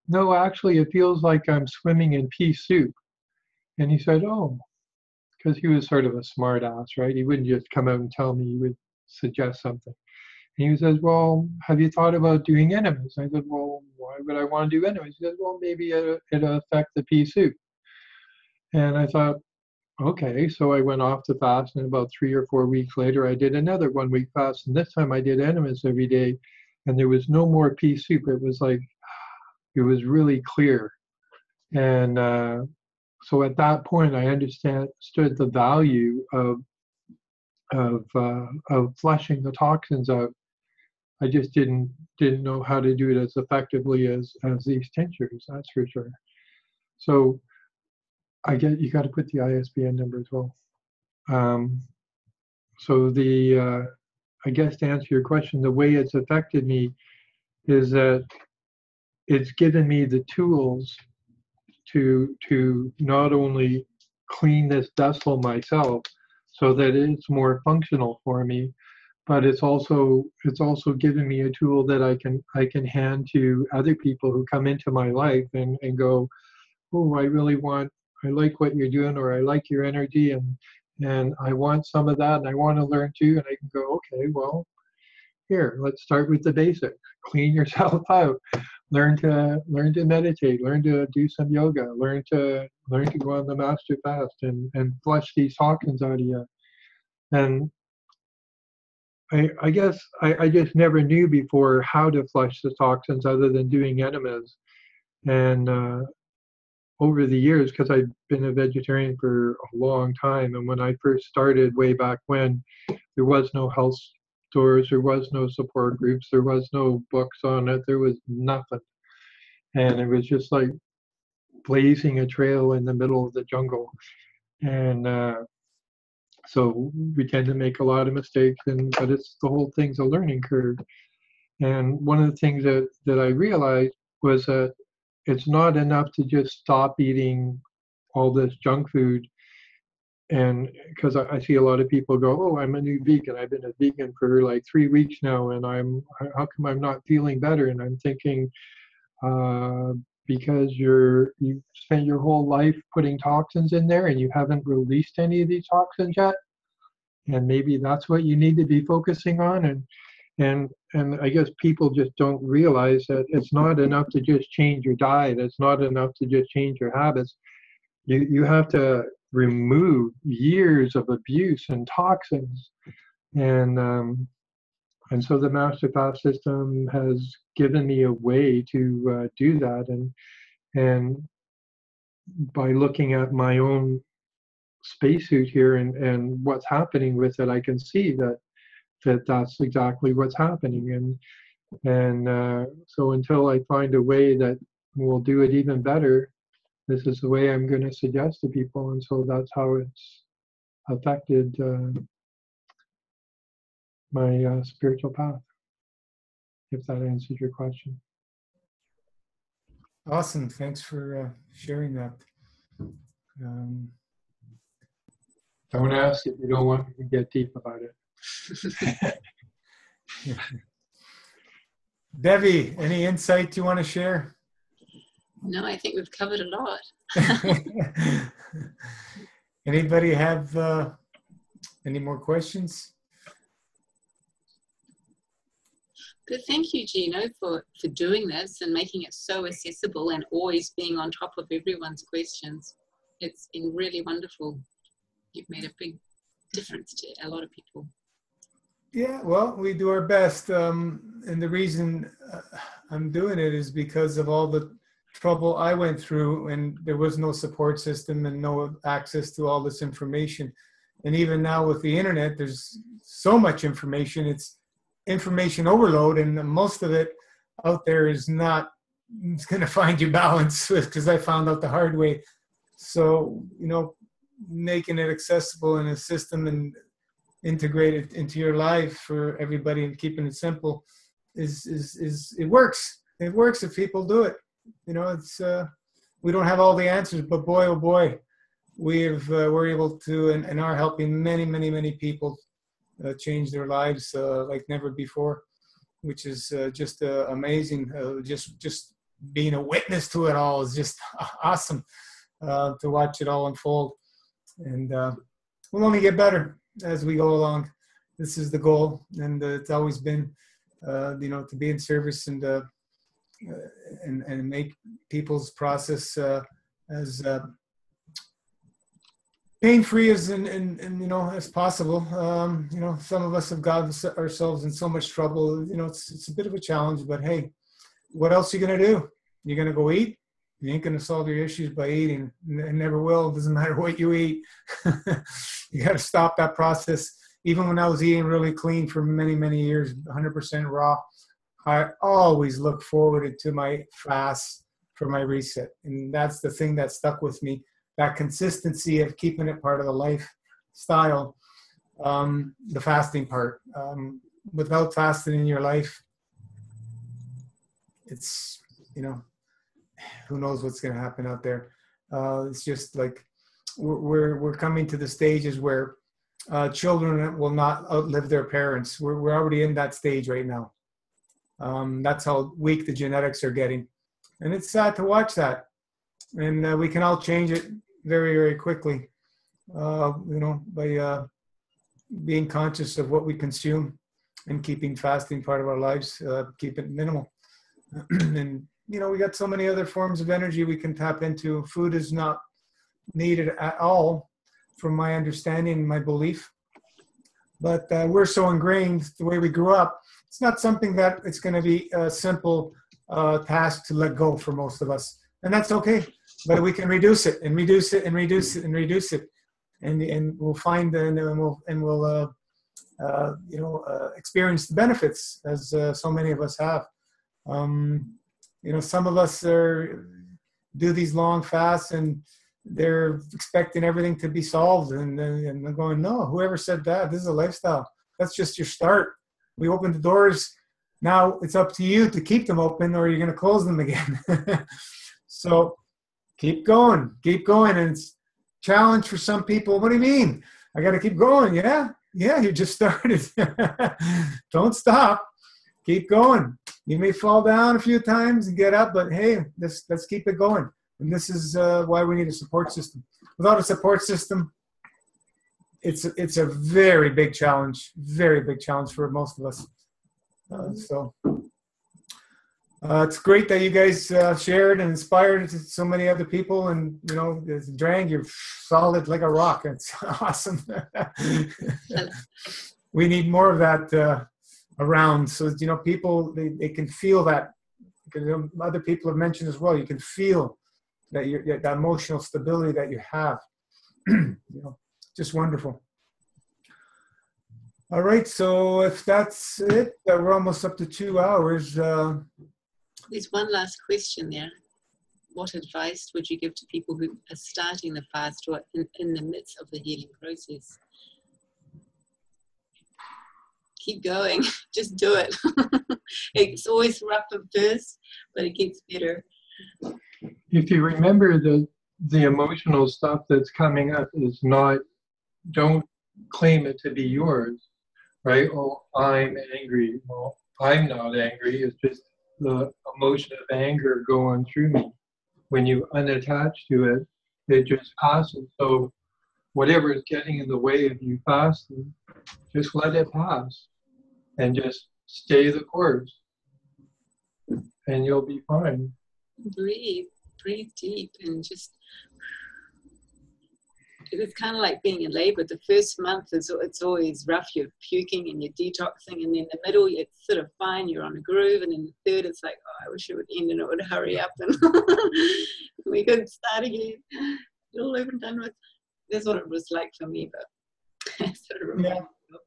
"No, actually, it feels like I'm swimming in pea soup." And he said, oh, because he was sort of a smart ass, right? He wouldn't just come out and tell me, he would suggest something. And he says, well, have you thought about doing enemas? I said, well, why would I want to do enemas? He said, well, maybe it'll affect the pea soup. And I thought, okay. So I went off to fast, and about 3 or 4 weeks later, I did another 1 week fast. And this time I did enemas every day, and there was no more pea soup. It was like, it was really clear. And so at that point, I understood the value of flushing the toxins out. I just didn't know how to do it as effectively as these tinctures. That's for sure. So you got to put the ISBN number as well. So I guess to answer your question, the way it's affected me is that it's given me the tools to not only clean this vessel myself so that it's more functional for me, but it's also given me a tool that I can hand to other people who come into my life and go, oh, I like what you're doing, or I like your energy, and I want some of that, and I want to learn too. And I can go, okay, well, here, let's start with the basics. Clean yourself out. Learn to meditate. Learn to do some yoga. Learn to go on the master fast and flush these toxins out of you. And I guess I just never knew before how to flush the toxins other than doing enemas. And over the years, because I've been a vegetarian for a long time, and when I first started way back when, there was no health stores, there was no support groups, there was no books on it, there was nothing. And it was just like blazing a trail in the middle of the jungle. And so we tend to make a lot of mistakes, but it's the whole thing's a learning curve. And one of the things that I realized was that it's not enough to just stop eating all this junk food. And because I see a lot of people go, oh, I'm a new vegan. I've been a vegan for like 3 weeks now, and how come I'm not feeling better? And I'm thinking, because you've spent your whole life putting toxins in there and you haven't released any of these toxins yet. And maybe that's what you need to be focusing on. And I guess people just don't realize that it's not enough to just change your diet. It's not enough to just change your habits. You have to remove years of abuse and toxins. And so the Master Fast system has given me a way to do that. And by looking at my own spacesuit here and what's happening with it, I can see that's exactly what's happening. And so until I find a way that will do it even better, this is the way I'm going to suggest to people. And so that's how it's affected my spiritual path, if that answers your question. Awesome. Thanks for sharing that. Don't ask if you don't want me to get deep about it. Devi, any insight you want to share? No, I think we've covered a lot. Anybody have any more questions? Good. Thank you, Gino, for doing this and making it so accessible and always being on top of everyone's questions. It's been really wonderful. You've made a big difference to a lot of people. Yeah, well, we do our best. And the reason I'm doing it is because of all the trouble I went through, and there was no support system and no access to all this information. And even now with the internet, there's so much information. It's information overload, and most of it out there is not going to find you balance, because I found out the hard way. So, making it accessible in a system and integrate it into your life for everybody and keeping it simple is it works. It works if people do it. It's we don't have all the answers, but boy, oh boy, we're able to and are helping many people change their lives like never before, which is just amazing. Just being a witness to it all is just awesome. to watch it all unfold. And we'll only get better as we go along. This is the goal, and it's always been, to be in service and make people's process as pain-free as as possible. Some of us have gotten ourselves in so much trouble. It's a bit of a challenge, but hey, what else are you gonna do? You're gonna go eat? You ain't gonna solve your issues by eating. It never will. It doesn't matter what you eat. You got to stop that process. Even when I was eating really clean for many, many years, 100% raw, I always look forward to my fast for my reset. And that's the thing that stuck with me, that consistency of keeping it part of the lifestyle, the fasting part. Without fasting in your life, it's, who knows what's going to happen out there. It's just like we're coming to the stages where children will not outlive their parents. We're already in that stage right now. That's how weak the genetics are getting. And it's sad to watch that. And we can all change it very, very quickly, by being conscious of what we consume and keeping fasting part of our lives, keep it minimal. And, we got so many other forms of energy we can tap into. Food is not needed at all, from my understanding, my belief. But we're so ingrained the way we grew up. It's not something that it's going to be a simple task to let go for most of us. And that's okay. But we can reduce it and reduce it and reduce it and reduce it. And we'll find and we'll experience the benefits, as so many of us have. Some of us do these long fasts and they're expecting everything to be solved. And I'm going, no, whoever said that? This is a lifestyle. That's just your start. We opened the doors. Now it's up to you to keep them open, or you're going to close them again. So keep going. And it's a challenge for some people. What do you mean? I got to keep going. Yeah, you just started. Don't stop. Keep going. You may fall down a few times and get up, but hey, let's keep it going. And this is why we need a support system. Without a support system, it's a very big challenge for most of us. So it's great that you guys shared and inspired so many other people. And Drang, you're solid like a rock. It's awesome. We need more of that around, so people they can feel that. Because other people have mentioned as well, you can feel that that emotional stability that you have. Just wonderful. All right, so if that's it, we're almost up to 2 hours. There's one last question there. What advice would you give to people who are starting the fast or in the midst of the healing process? Keep going. Just do it. It's always rough at first, but it gets better. If you remember, the emotional stuff that's coming up is not, don't claim it to be yours, right? Oh, I'm angry. Well, I'm not angry. It's just the emotion of anger going through me. When you unattach to it, it just passes. So whatever is getting in the way of you fasting, just let it pass and just stay the course, and you'll be fine. Breathe deep, and just, it's kind of like being in labor. The first month it's always rough. You're puking and you're detoxing, and then the middle it's sort of fine. You're on a groove, and then the third it's like, oh, I wish it would end and it would hurry up and we could start again. It all over and done with. That's what it was like for me, but I sort of remember. Yeah.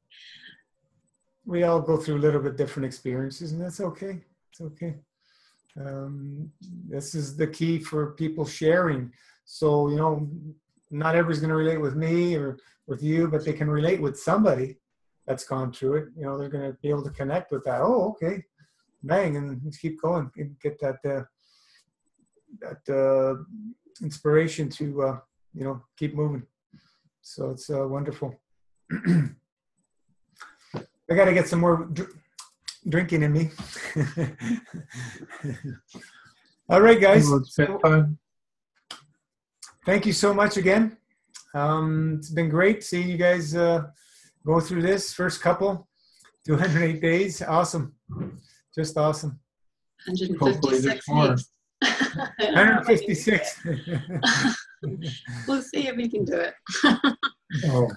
We all go through a little bit different experiences, and that's okay. It's okay. This is the key for people sharing. So, not everybody's going to relate with me or with you, but they can relate with somebody that's gone through it. They're going to be able to connect with that. Oh, okay. Bang, and let's keep going and get that inspiration to, keep moving. So it's wonderful. I got to get some more drinking in me. All right, guys. thank you so much again. It's been great seeing you guys go through this first couple, 208 days. Awesome. Just awesome. Hopefully 156 there's more. weeks. 156. We'll see if we can do it. Oh,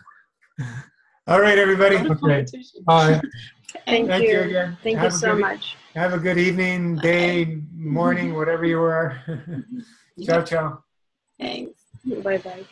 All right, everybody. Not a Okay. competition. bye. Thank Thank you you. again. Thank you Have a so good- much. Have a good evening, day, morning, whatever you are. Ciao, Yep. ciao. Thanks. Bye bye.